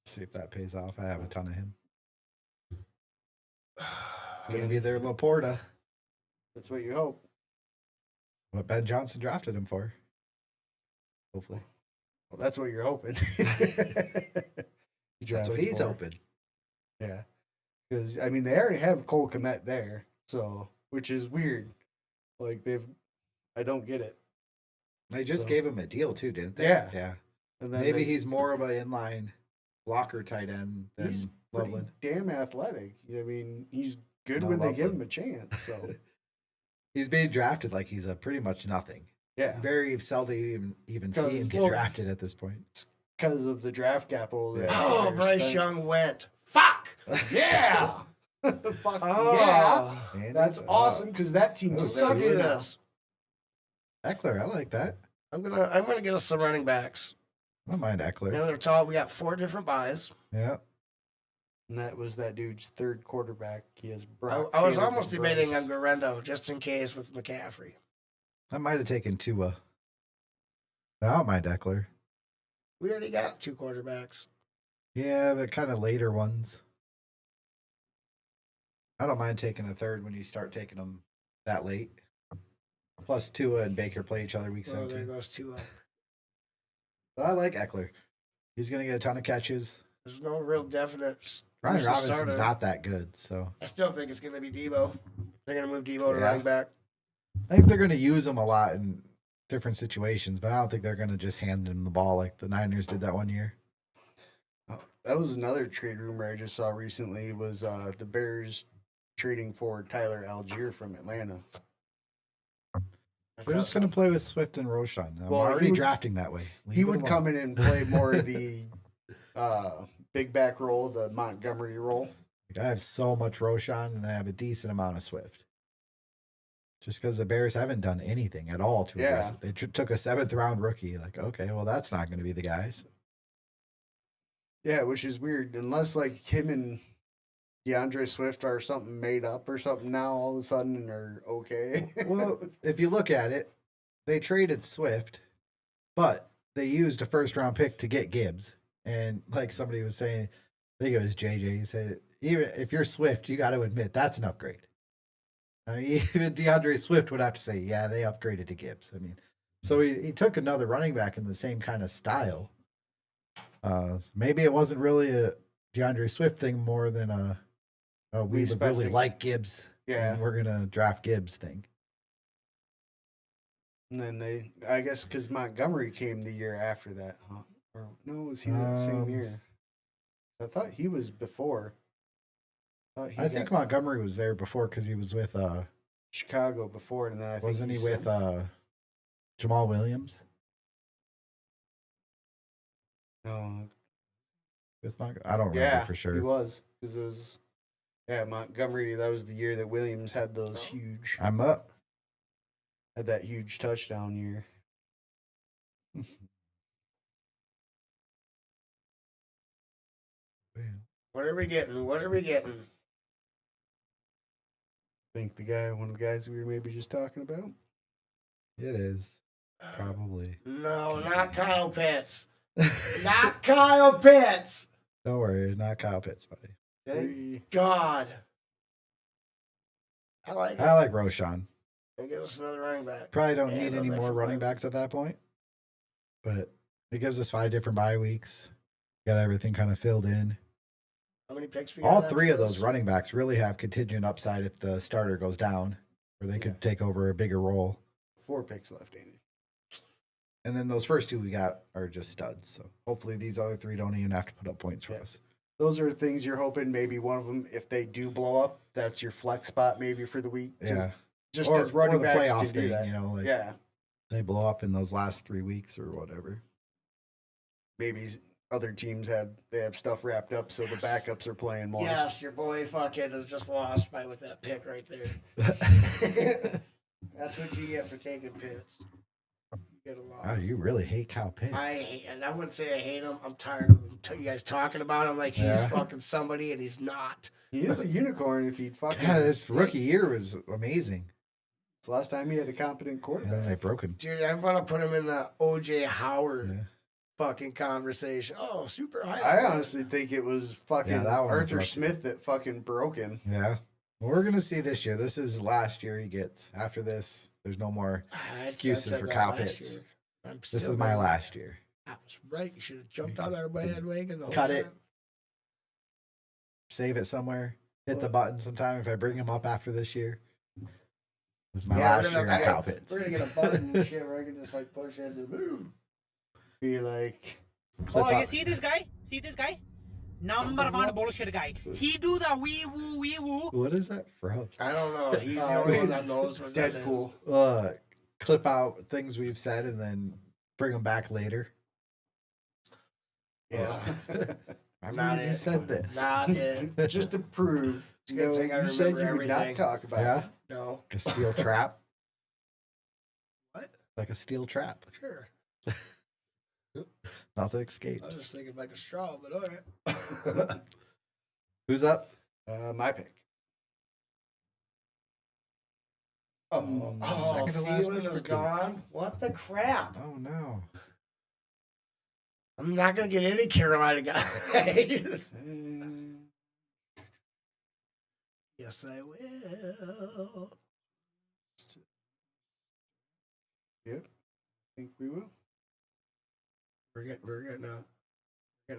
See if that pays off. I have a ton of him. It's gonna be their Laporta. That's what you hope. What Ben Johnson drafted him for. Hopefully, Well, that's what you're hoping. that's what he's hoping. Yeah, because I mean they already have Cole Kmet there, so which is weird. Like I don't get it. They just So- gave him a deal too, didn't they? Yeah. Yeah. And then Maybe they- he's more of an inline blocker tight end than he's pretty Loveland. damn athletic. I mean, he's good No, when they give Loveland. him a chance. So He's being drafted like he's a pretty much nothing. yeah, Very seldom even see him Because, get well, drafted at this point. because of the draft capital. That Yeah. Oh, they're Bryce spent- Young went. Fuck. Yeah. Fuck Oh, yeah. And That's it's awesome because that team Oh, Let's not do sucks. this. Eckler, I like that. I'm gonna get us some running backs. I don't mind Eckler. Now they're tall. We got 4 different buys. Yeah. And that was that dude's third quarterback. He has I, Brock. I was Caleb, almost and debating Bryce. on Garendo just in case with McCaffrey. I might have taken Tua. I don't mind Eckler. We already got 2 quarterbacks. Yeah, but kind of later ones. I don't mind taking a third when you start taking them that late. Plus Tua and Baker play each other week Oh, there 17. goes 2. But I like Eckler. He's going to get a ton of catches. There's no real definite. Ryan who's the Robinson's starter. not that good, so I still think it's gonna be Debo. They're gonna move Debo to Yeah. running back. I think they're going to use him a lot in different situations, but I don't think they're going to just hand him the ball like the Niners did that one year. That was another trade rumor I just saw recently. Was the Bears trading for Tyler Algier from Atlanta? We're just gonna play with Swift and Roshan. I'm Well, he already would- drafting that way. He would come in and play more of the big back role, the Montgomery role. I have so much Roshan, and I have a decent amount of Swift. Just because the Bears haven't done anything at all to address it. They took a 7th round rookie. Like, okay, well, that's not going to be the guys. Yeah, which is weird. Unless like him and DeAndre Swift are something made up or something now all of a sudden and are okay. Well, if you look at it, they traded Swift, but they used a 1st round pick to get Gibbs. And like somebody was saying, I think it was JJ, he said, even if you're Swift, you got to admit that's an upgrade. I mean, even DeAndre Swift would have to say, yeah, they upgraded to Gibbs. I mean, so he took another running back in the same kind of style. Maybe it wasn't really a DeAndre Swift thing more than we really like Gibbs. Yeah. And we're going to draft Gibbs thing. And then I guess because Montgomery came the year after that, huh? Or no, was he the same year? I thought he was before. I think Montgomery was there before because he was with Chicago before, and then I think wasn't he with Jamal Williams? No, With Montgomery, I don't remember for sure. He was because it was Montgomery. That was the year that Williams had those huge. I'm up. Had that huge touchdown year. What are we getting? What are we getting? I think one of the guys we were maybe just talking about. It is probably. No, not Kyle Pitts. Not Kyle Pitts. Don't worry, not Kyle Pitts, buddy. Thank God. I like it. I like Roshan. They give us another running back. Probably don't Yeah, need no, any that's more running fine. backs at that point, but it gives us 5 different bye weeks. Got everything kind of filled in. How many picks we got? All after 3 of this? those running backs really have contingent upside if the starter goes down, where they could take over a bigger role. 4 picks left, Andy. And then those first 2 we got are just studs. So hopefully these other 3 don't even have to put up points for us. Those are things you're hoping maybe one of them, if they do blow up, that's your flex spot maybe for the week. Yeah. Just Or because running the backs playoff can do thing, that. you know, like Yeah. they blow up in those last 3 weeks or whatever. Maybe other teams have stuff wrapped up, so the backups are playing more. Yes, your boy fucking is just lost with that pick right there. That's what you get for taking Pitts. You get a loss. Oh, you really hate Kyle Pitts. And I wouldn't say I hate him. I'm tired of you guys talking about him like he's Yeah. fucking somebody, and he's not. He is a unicorn if he'd fucking. Yeah, this rookie year was amazing. It's the last time he had a competent And quarterback. then they broke him. Dude, I want to put him in the O.J. Howard Yeah. fucking conversation. Oh, super high. I honestly think it was fucking Yeah, that one was Arthur rough. Smith that fucking broke him. Yeah. Well, we're gonna see this year. This is last year he gets. After this, there's no more I excuses said for that Kyle last Pitts. year. I'm This still is my going- last year. I was right. You should have jumped on our bandwagon. The whole Cut it. time. Save it somewhere. Hit the button sometime if I bring him up after this year. This is my Yeah, last we're year gonna- on Kyle Pitts. We're gonna get a button and shit where I can just like push it and boom. Be like, Clip Oh, you out. see this guy? See this guy? Number one bullshit guy. He do the wee woo. What is that from? I don't know. He's the only one that knows what that is. Deadpool. Clip out things we've said and then bring them back later. Yeah. Remember Not you it. said this. Not it. Just to prove. It's a good thing I you said remember you would everything. not talk about Yeah, it. No. like a steel trap. What? Like a steel trap. Sure. Nothing I was just escapes. thinking like a straw, but all right. Who's up? My pick. Second to last Thielen pick is for gone. What the crap? Oh no. I'm not gonna get any Carolina guys. Yes, I will. Yep. I think we will. We're getting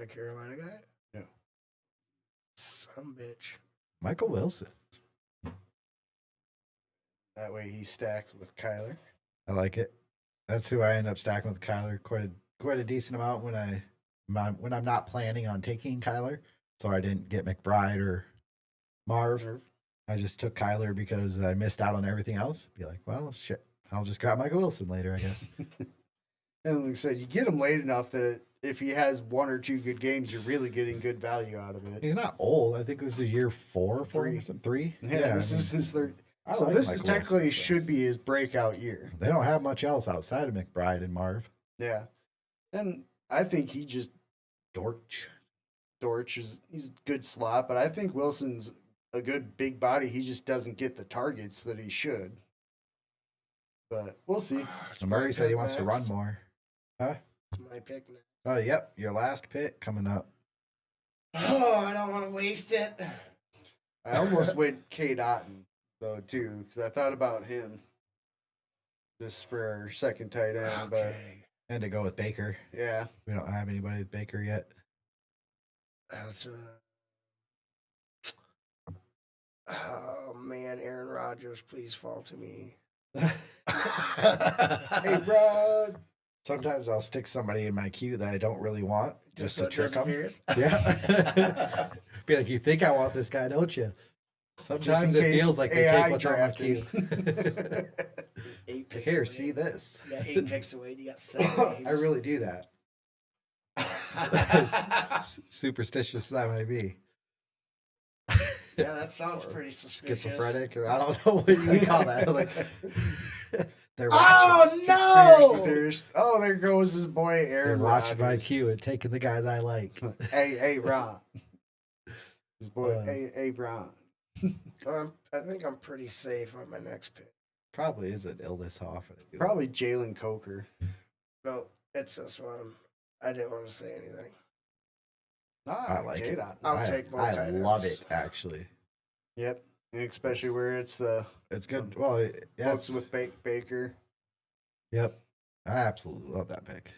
a Carolina guy. Yeah. Some bitch. Michael Wilson. That way he stacks with Kyler. I like it. That's who I end up stacking with Kyler quite a decent amount when I'm not planning on taking Kyler. So I didn't get McBride or Marv. I just took Kyler because I missed out on everything else. Be like, well, shit. I'll just grab Michael Wilson later, I guess. And like I said, you get him late enough that if he has 1 or 2 good games, you're really getting good value out of it. He's not old. I think this is year 4 for him Three. or something. 3? Yeah, this is his third. I So like this Michael is technically Wilson, so. should be his breakout year. They don't have much else outside of McBride and Marv. Yeah, and I think he just Dortch. he's a good slot, but I think Wilson's a good big body. He just doesn't get the targets that he should. But we'll see. Murray said he wants to run more. Huh? It's my pick next. Oh, yep. Your last pick coming up. Oh, I don't want to waste it. I almost went Kate Otten though too, because I thought about him just for our second tight end. But And to go with Baker. yeah, We don't have anybody with Baker yet. That's oh man, Aaron Rodgers, please fall to me. hey Rod. Sometimes I'll stick somebody in my queue that I don't really want just to so it trick them. disappears? Yeah. Be like, you think I want this guy, don't you? Sometimes in it case feels like they AI take what's on my drafting. queue. 8 picks Here, away. see this. You got 8 picks away. You got 7 games. I really do that. Superstitious that might be. Yeah, that sounds pretty suspicious. Schizophrenic, or I don't know what you would call that. Like, they're Oh watching. no! Conspiracy theorist. Oh, there goes his boy They're Aaron watching my Rodgers. queue and taking the guys I like. Hey Ron. His boy, Uh, hey Ron. I think I'm pretty safe on my next pick. Probably is an illness off. Probably Jalen Coker. No, it's this one. I didn't want to say anything. I like it. I'll take both I tight love ends. it, actually. Yep. And especially where it's the It's good. Well, yeah, books with Baker. Yep. I absolutely love that pick.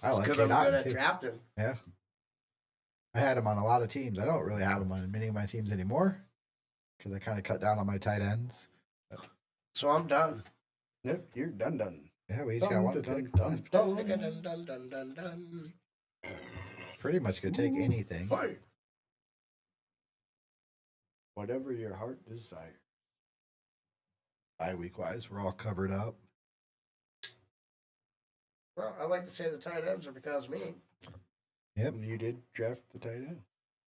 I like Because Kate I'm good Otten, at too. drafting. Yeah. I had him on a lot of teams. I don't really have him on many of my teams anymore because I kind of cut down on my tight ends. So I'm done. Yep, you're done. Yeah, we each got one pick. Dun, dun, dun, dun, dun, dun. Pretty much could take anything. Hey. Whatever your heart desires. Bye week wise, we're all covered up. Well, I like to say the tight ends are because of me. Yep. You did draft the tight end.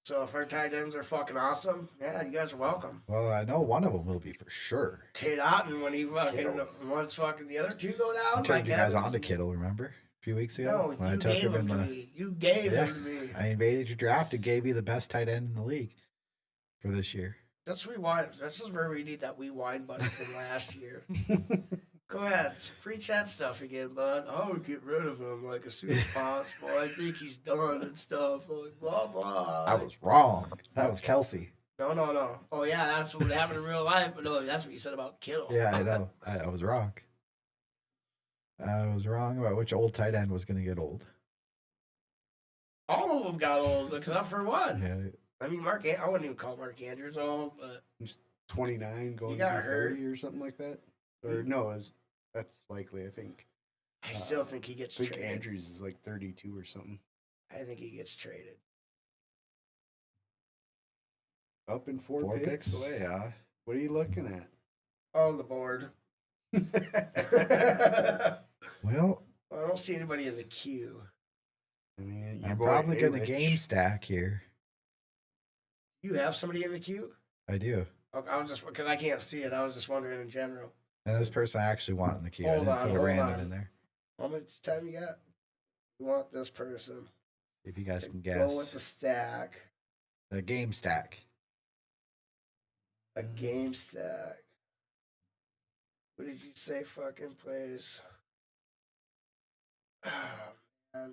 So if our tight ends are fucking awesome, yeah, you guys are welcome. Well, I know one of them will be for sure. Kate Otten, when he fucking Kittle. once fucking the other two go down, I turned like you guys that- on to Kittle, remember? A few weeks ago? No, when I you took gave him in him to the. me. You gave Yeah. him to me. I invaded your draft and gave you the best tight end in the league for this year. Let's rewind. This is where we need that rewind button from last year. Go ahead, preach that stuff again, bud. I would get rid of him like as soon as possible. I think he's done and stuff. Like blah blah. I was wrong. That was Kelsey. No. Oh yeah, that's what happened in real life. But no, that's what you said about Kittle. Yeah, I know. I was wrong. I was wrong about which old tight end was going to get old. All of them got old except for one. Yeah. I mean, I wouldn't even call Mark Andrews old, but 29 going He got to hurt. 30 or something like that. Or no, that's likely, I think. I still think he I gets think traded. Andrews is like 32 or something. I think he gets traded. Up in four Four picks. picks away, huh? What are you looking at? On the board. Well, I don't see anybody in the queue. I mean, your I'm boy probably going to A-Rich. game stack here. You have somebody in the queue? I do. Okay, I was just because I can't see it. I was just wondering in general. And this person I actually want in the queue. I Hold didn't on, put a hold random on. in there. How much time you got? You want this person? If you guys can Go with guess. the stack. The game stack. A game stack. What did you say? Fucking plays. Oh man.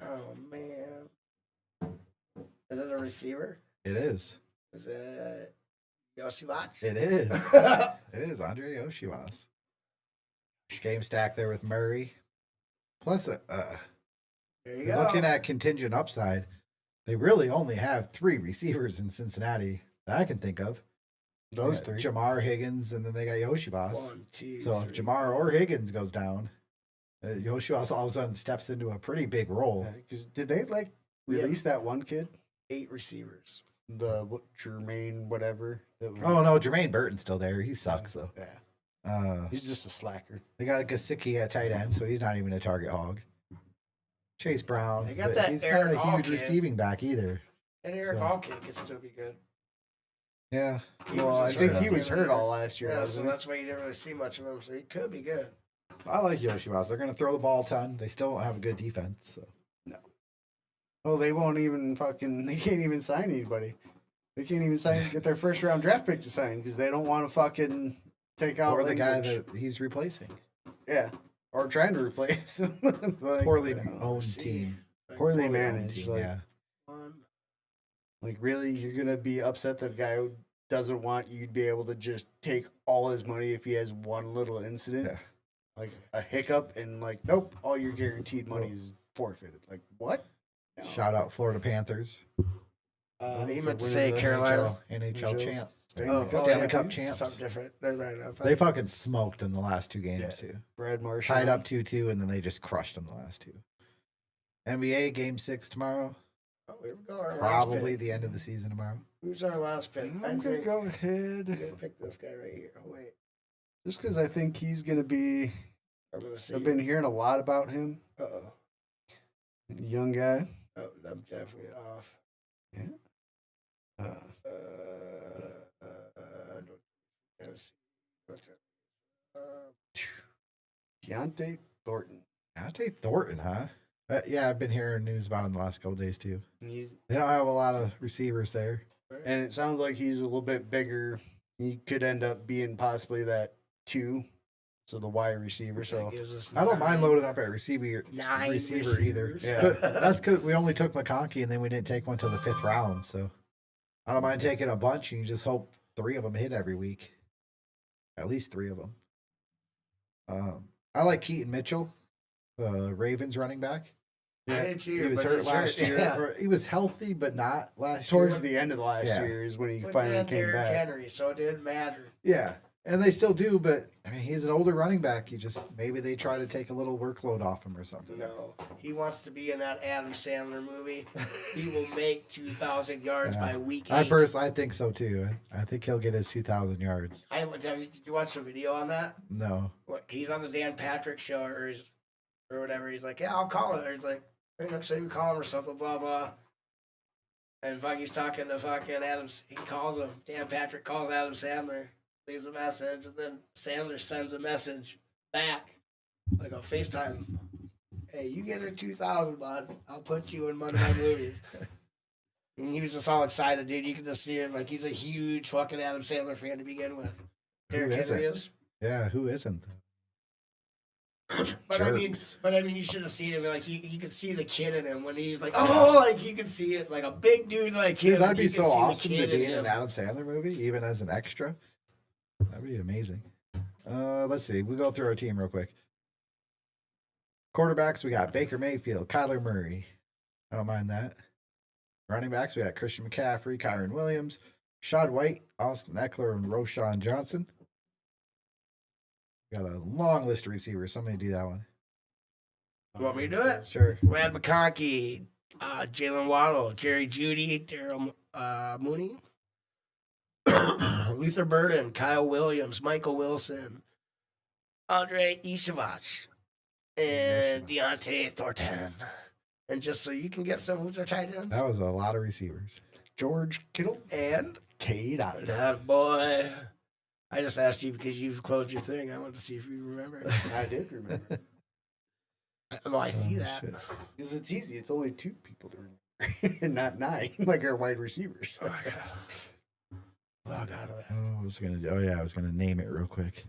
Oh man. Is it a receiver? It is. Is it Yoshiwatch? It is. It is Andre Oshiwas. Game stack there with Murray. Plus, There you you're go. looking at contingent upside. They really only have 3 receivers in Cincinnati that I can think of. Those Yeah, three. Jamar Higgins, and then they got Yoshibas. 1, 2, So if 3. Jamar or Higgins goes down, Yoshibas all of a sudden steps into a pretty big role. Because did they like release that one kid? 8 receivers. Jermaine whatever. Oh no, Jermaine Burton's still there. He sucks though. Yeah, he's just a slacker. They got Gasicki at tight end, so he's not even a target hog. Chase Brown, They got but that he's Eric not a Hall huge kid. receiving back either. And Eric So- Hall kid could still be good. Yeah, He Well, I was just think hurt he at the was end of hurt the year. all last year. Yeah, so wasn't he? that's why you didn't really see much of him. So he could be good. I like Yoshiwas. They're going to throw the ball a ton. They still don't have a good defense. So. Well, they won't even fucking. They can't even sign anybody. They can't even get their first round draft pick to sign because they don't want to fucking take out Or the guy language. that he's replacing. Yeah, or trying to replace him. Like, Poorly no. owned see. team. Poorly Poorly owned managed. team, Like, yeah. like, really, you're gonna be upset that a guy who doesn't want you to be able to just take all his money if he has one little incident, Yeah. like a hiccup, and like, nope, all your guaranteed money is forfeited. Like, what? No. Shout out Florida Panthers. He For meant to winning say the Carolina. NHL champ. Stanley Cup. Stanley yeah, Cup it's champs. Something different. Never mind. I thought- They fucking smoked in the last two games, Yeah. too. Brad Marshall Tied up 2-2, and then they just crushed them the last two. NBA Game 6 tomorrow. Oh, here we go. Our last Probably pick. the end of the season tomorrow. Who's our last pick? I'm I gonna think go I'm ahead gonna pick this guy right here. Oh, wait. just because I think he's gonna be. I'm gonna see. I've been hearing a lot about him. Uh-oh. Young guy. Oh, I'm definitely off. Uh, Don't see. What's that? Deontay Thornton. Deontay Thornton, huh? Yeah, I've been hearing news about him the last couple days, too. He's They don't have a lot of receivers there. and it sounds like he's a little bit bigger. He could end up being possibly that 2, so the wide receiver. So That gives us I don't mind 9 loading up at receiver either. receivers. Yeah. But that's because we only took McConkey and then we didn't take one till the 5th round. So I don't mind taking a bunch and you just hope 3 of them hit every week. At least 3 of them. I like Keaton Mitchell, Ravens running back. I did too, He was but hurt he's last hurt, year. yeah. Or he was healthy, but not last towards year. the end of the last Yeah. year is when he But finally then came Derrick back. Henry, so it didn't matter. Yeah. And they still do, but I mean, he's an older running back. He just maybe they try to take a little workload off him or something. No, he wants to be in that Adam Sandler movie. He will make 2,000 yards Yeah. by week 8. I think so too. I think he'll get his 2,000 yards. Did you watch the video on that? No. What, he's on the Dan Patrick show or whatever. He's like, yeah, I'll call it. Or he's like, hey, next time you call him or something, blah blah. And he's talking to fucking Adams. He calls him. Dan Patrick calls Adam Sandler, leaves a message, and then Sandler sends a message back, like on FaceTime. Hey, you get a 2,000, bud. I'll put you in one of my movies. And he was just all excited, dude. You could just see him like he's a huge fucking Adam Sandler fan to begin with. Derrick isn't? Henry is. Yeah, who isn't? But Jerks. I mean, you should have seen him. Like you could see the kid in him when he's like, oh, like you could see it, like a big dude like him. Dude, that'd be you so could see the awesome to kid be in in an him. Adam Sandler movie, even as an extra. That'd be amazing. Let's see. We'll go through our team real quick. Quarterbacks, we got Baker Mayfield, Kyler Murray. I don't mind that. Running backs, we got Christian McCaffrey, Kyron Williams, Shad White, Austin Eckler, and Roshan Johnson. Got a long list of receivers. Somebody do that one. You want me to do it? Sure. Brad McConkey, Jalen Waddle, Jerry Judy, Daryl Mooney, Luther Burden, Kyle Williams, Michael Wilson, Andre Ishivach, and Deontay Thornton. And just so you can get some who's our tight ends. That was a lot of receivers. George Kittle. And Cade Otton. that boy. I just asked you because you've closed your thing. I wanted to see if you remember. I did remember. I see Oh, that. shit. Because it's easy. It's only 2 people to remember, and not 9, like our wide receivers. Oh, I gotta log out of that. Oh, I was gonna do. Oh yeah, I was gonna name it real quick.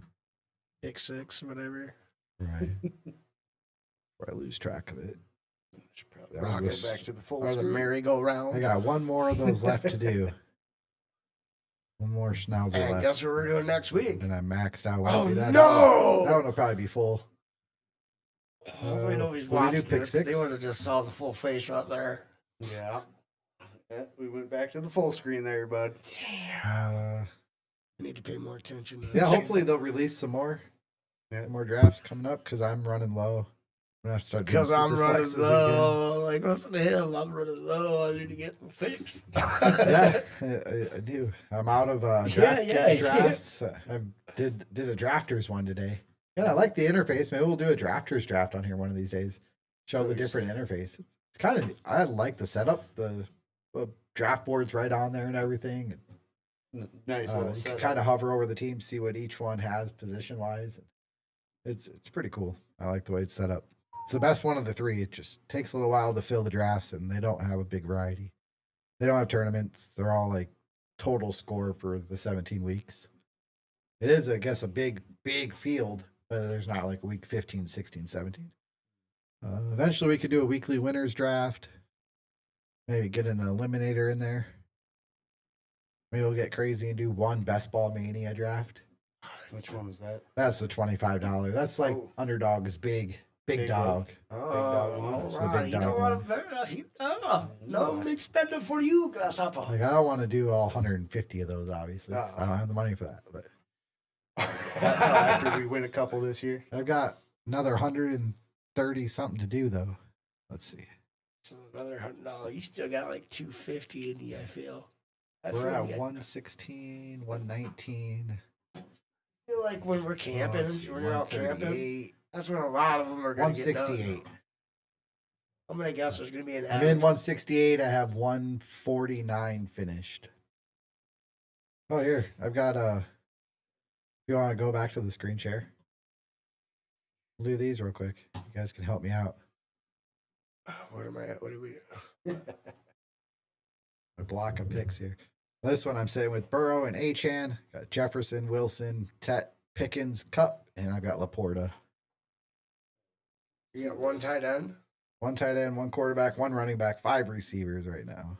Pick 6, whatever. Right. Before I lose track of it. Should probably That was go the- back to the full Or the screen. merry-go-round. I got one more of those left to do. One more schnauzer And left. guess what we're doing next week? And I maxed out. Oh, that no! That one will probably be full. Hopefully nobody's what do we do, watching pick this. 6? They would have just saw the full face right there. Yeah. Yeah, we went back to the full screen there, bud. Damn. I need to pay more attention to Yeah, this. hopefully they'll release some more. Some more drafts coming up because I'm running low. gonna have to start doing Because I'm super running flexes again. low. Like, listen to him. I'm running low. I need to get them fixed. Yeah, I do. I'm out of drafts. I did a drafters one today. Yeah, I like the interface. Maybe we'll do a drafters draft on here one of these days. Show So the different interface. It's kind of I like the setup. The draft board's right on there and everything. Nice You little can setup. kind of hover over the team, see what each one has position wise. It's pretty cool. I like the way it's set up. It's the best one of the three. It just takes a little while to fill the drafts, and they don't have a big variety. They don't have tournaments. They're all like total score for the 17 weeks. It is, I guess, a big field, but there's not like a week 15, 16, 17. Eventually, we could do a weekly winners draft. Maybe get an eliminator in there. Maybe we'll get crazy and do one best ball mania draft. Which one was that? That's the $25. That's like Oh. Underdog's big Big dog. dog one. That's the all right. big You know dog what? No big spender for you, Grasshopper. Like I don't want to do all 150 of those, obviously. 'Cause I Uh-uh. don't have the money for that. But After we win a couple this year. I've got another 130 something to do though. Let's see. So another $100. You still got like 250 in you, I feel. We're at 116, 119. I feel like when we're camping, when you're out camping, that's when a lot of them are going to get done. 168. I'm going to guess there's going to be an I'm in 168. I have 149 finished. Oh, here. I've got you want to go back to the screen share? We'll do these real quick. You guys can help me out. What am I at? What do we? A block of picks here. This one I'm sitting with Burrow and Achan. Got Jefferson, Wilson, Tet, Pickens, Cup, and I've got Laporta. You got one tight end? One tight end, one quarterback, one running back, 5 receivers right now.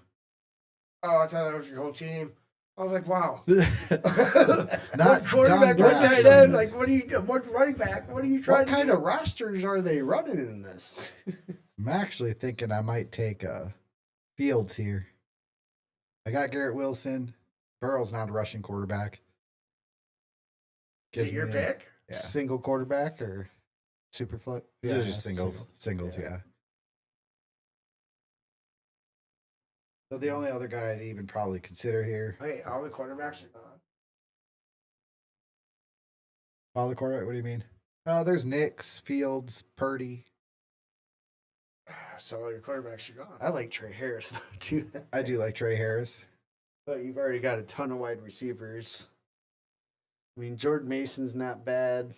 Oh, I thought that was your whole team. I was like, wow. Not one quarterback, Don one tight Braxton. end. Like, what are you? One running back. What are you trying What to kind do? of rosters are they running in this? I'm actually thinking I might take Fields here. I got Garrett Wilson. Burrow's not a rushing quarterback. Is it Gives your me- pick? Yeah. Single quarterback or super flex? These are just singles. single. Singles, yeah. So the only other guy I'd even probably consider here. Hey, all the quarterbacks are gone. All the quarterback, what do you mean? There's Nix, Fields, Purdy. So all your quarterbacks are gone. I like Trey Harris though too. I do like Trey Harris. But you've already got a ton of wide receivers. I mean, Jordan Mason's not bad.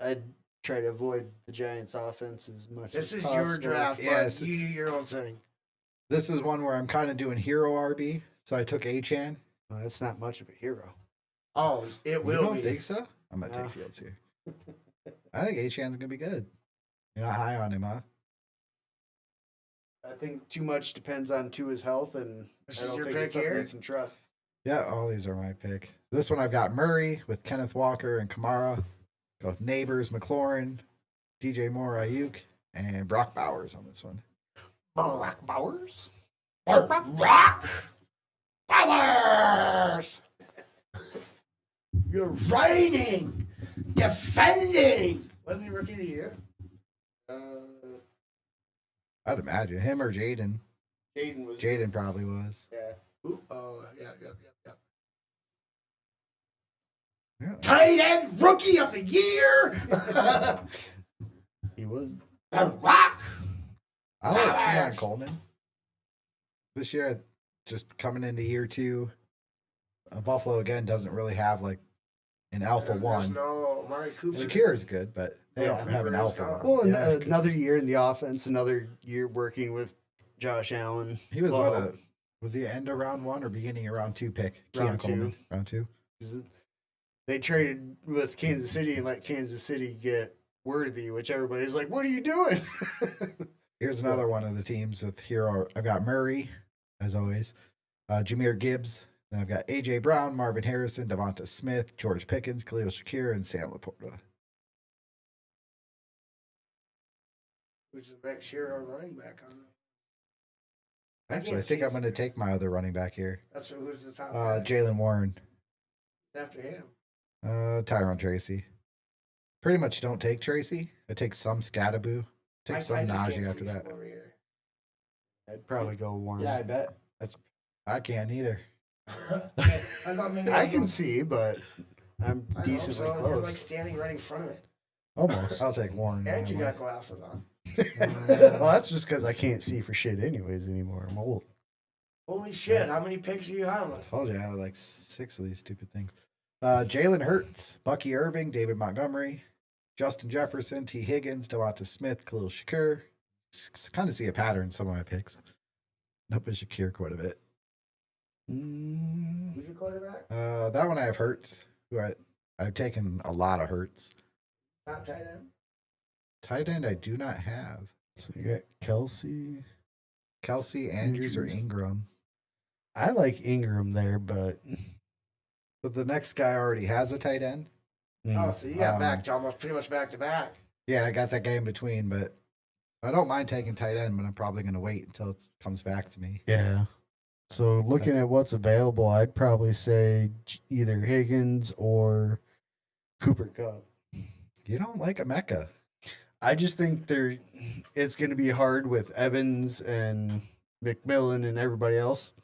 I'd try to avoid the Giants' offense as much This as is possible. your draft, bud. Yes. You do your own thing. This is one where I'm kind of doing hero RB. So I took Achan. Well, that's not much of a hero. Oh, it You will don't be. think so? I'm going to No. take Fields here. I think Achan's going to be good. You're not high on him, huh? I think too much depends on Tua's health, and This I is don't your think pick it's something here? you can trust. Yeah, all these are my pick. This one I've got Murray with Kenneth Walker and Kamara. Go with Neighbors, McLaurin, DJ Moore, Ayuk, and Brock Bowers on this one. Brock Bowers? Brock Bowers! You're reigning, defending. Wasn't he rookie of the year? I'd imagine him or Jaden. Jaden was. Jaden probably was. Yeah. Ooh, oh, yeah. Yeah. Tight end rookie of the year. He was. Brock. I like Keon Bowers. Coleman. This year, just coming into year 2, Buffalo again doesn't really have like an alpha There's one. no Amari Cooper. Shakir is good, but they Yeah, don't have an Cooper is alpha gone. one. Well, Yeah, another year in the offense, another year working with Josh Allen. he was Well, was he end of round 1 or beginning of round 2 pick? Round Keon Coleman, 2. round 2. They traded with Kansas City and let Kansas City get Worthy, which everybody's like, "What are you doing?" Here's another one of the teams with hero. I've got Murray, as always, Jameer Gibbs. Then I've got AJ Brown, Marvin Harrison, Devonta Smith, George Pickens, Khalil Shakir, and Sam Laporta. Which is the next hero running back on. Actually, I can't think see I'm going to take my other running back here, That's who's the top guy Jalen Warren, after him. Tyrone Tracy. Pretty much don't take Tracy. I take some Scattaboo. Take some I just can't Najee see after that. from over here. I'd probably go Warren. Yeah, I bet. I can't either. I thought maybe I was can on- see, but I'm I hope decently so. You're like close. standing right in front of it, Almost. I'll take Warren. and you yeah, got glasses on. Well, that's just because I can't see for shit anyways anymore. I'm old. Holy shit! How many picks are you having? I told you I had like 6 of these stupid things. Jalen Hurts, Bucky Irving, David Montgomery, Justin Jefferson, T. Higgins, Devonta Smith, Khalil Shakur. Kind of see a pattern in some of my picks. Up at Shakir quite a bit. Who's your quarterback? That one I have Hurts. I've taken a lot of Hurts. Top tight end. Tight end I do not have. So you got Kelsey. Kelsey, Andrews, or Andrews. Ingram. I like Ingram there, but But the next guy already has a tight end. Oh, so you got Um, back to almost pretty much back to back. Yeah, I got that guy in between, but I don't mind taking tight end, but I'm probably going to wait until it comes back to me. yeah. So looking at what's available, I'd probably say either Higgins or Cooper Cup. You don't like a Mecca. I just think it's going to be hard with Evans and McMillan and everybody else,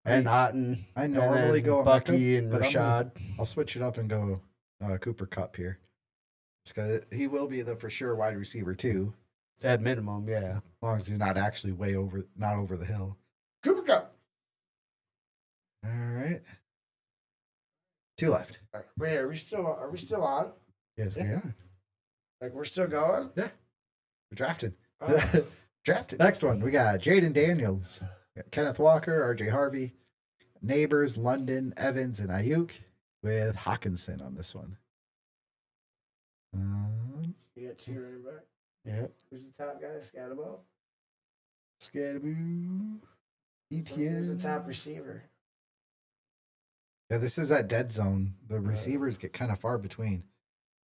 and Otten. I and normally then go Bucky Emeka, and but Rashad. I'll switch it up and go Cooper Cup here. Because he will be the for sure wide receiver too, At minimum, yeah. as long as he's not actually not over the hill. Cooper Cup. All right, 2 left. Wait, are we still on? Yes, we Yeah. are. Like we're still going? We're drafted. Oh. Drafted. Next one, we got Jaden Daniels, Kenneth Walker, RJ Harvey, Neighbors, London, Evans, and Ayuk with Hawkinson on this one. You got 2 running back. Yeah. Who's the top guy? Scatterbo. Scadaboo. Who's ETN. the top receiver? Yeah, this is that dead zone. The receivers get kind of far between.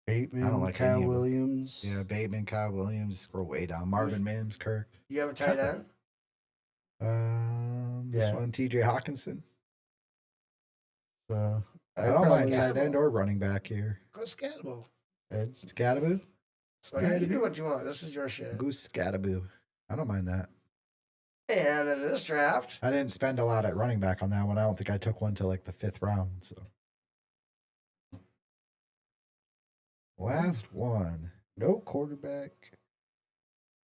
Bateman. I don't like Kyle any of them. Williams. Yeah, Bateman, Kyle Williams, scroll way down. Marvin Mims, Kirk. You have a tight end? This Yeah. one, TJ Hawkinson. So I don't mind probably- tight end or running back here. Go Scatterbo. It's Scattaboo? Well, you can do what you want. This is your shit. Goose Scattaboo. I don't mind that. And in this draft, I didn't spend a lot at running back on that one. I don't think I took one till like the 5th round. So last one. no quarterback.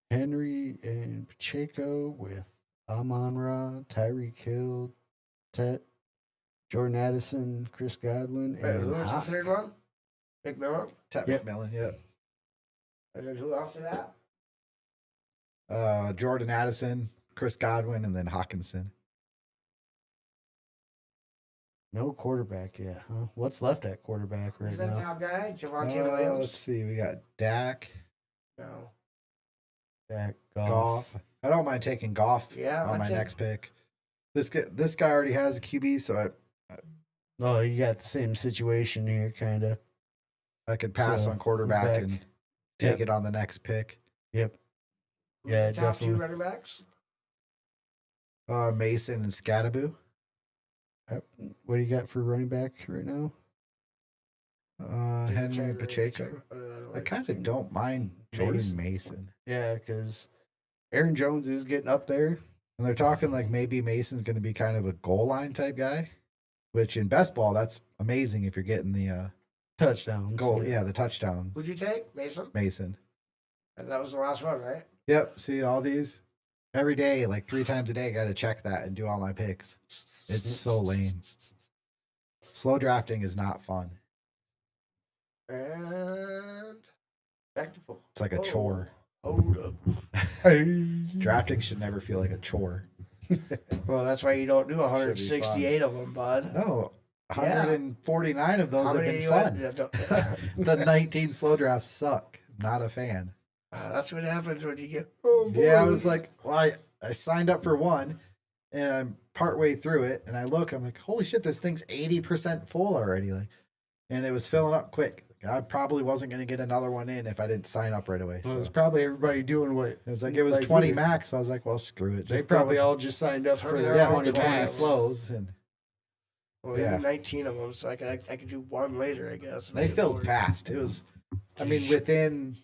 Henry and Pacheco with Amon-Ra, Tyreek Hill, Tet, Jordan Addison, Chris Godwin, wait, and who was the Hawk. third one? McMillan. Tet Yep. McMillan, yep. And then who after that? Jordan Addison, Chris Godwin, and then Hawkinson. No quarterback yet, huh? What's left at quarterback right Who's that now? top guy? Javante Let's Williams? see. We got Dak, No. Dak, Goff. I don't mind taking Goff Yeah, on I'd my take- next pick. This guy already has a QB, so Oh, you got the same situation here, kind of. I could pass So, on quarterback back. and take Yep. it on the next pick. Yep. Who's Yeah, the top definitely. 2 running backs? Mason and Scattaboo. What do you got for running back right now? Henry and Pacheco. I kind of don't mind Jordan Mason. Mason. Yeah, because Aaron Jones is getting up there. And they're talking like maybe Mason's going to be kind of a goal line type guy, which in best ball, that's amazing if you're getting the Touchdowns. goal. Yeah, the touchdowns. Who'd you take? Mason? Mason. And that was the last one, right? Yep. See all these every day, like 3 times a day. I got to check that and do all my picks. It's so lame. Slow drafting is not fun. And back to full. It's like a chore. Hold up. Drafting should never feel like a chore. Well, that's why you don't do Should be 168 of them, bud. No, Yeah. 149 of those How have many been you fun. had? The 19 slow drafts suck. Not a fan. That's what happens when you get. Yeah, I was like, well, I signed up for one, and I'm partway through it, and I look, I'm like, holy shit, this thing's 80% full already. Like, and it was filling up quick. I probably wasn't going to get another one in if I didn't sign up right away. Well, So it's probably everybody doing what it was like it was like 20 you. max. So I was like, well, screw it. they Just probably throw all just signed up for their yeah, 20 the 20 packs. slows, and Well, Yeah. yeah. 19 of them, so I could do one later, I guess. they filled fast. It was, I mean, within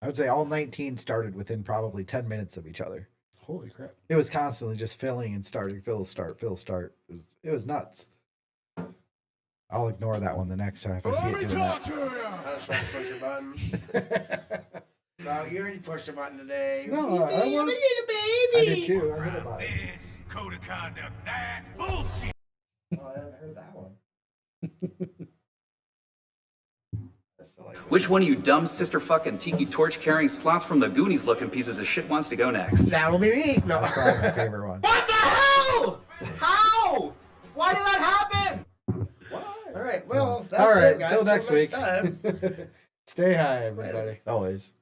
I would say all 19 started within probably 10 minutes of each other. Holy crap. It was constantly just filling and starting, fill, start, fill, start. It was nuts. I'll ignore that one the next time if I see it doing that. I just want to push your button. No, you already pushed the button today. No, I Baby, want- baby. I did too. I heard about it. This code of conduct, that's bullshit. Oh, I haven't heard that one. I still like this Which one of you dumb sister fucking tiki torch carrying sloths from the Goonies looking pieces of shit wants to go next? That'll be me. No. That's probably my favorite one. What the hell? How? Why did that happen? All right, well, that's All right, it, guys. till next week. time. Stay high, everybody. Always.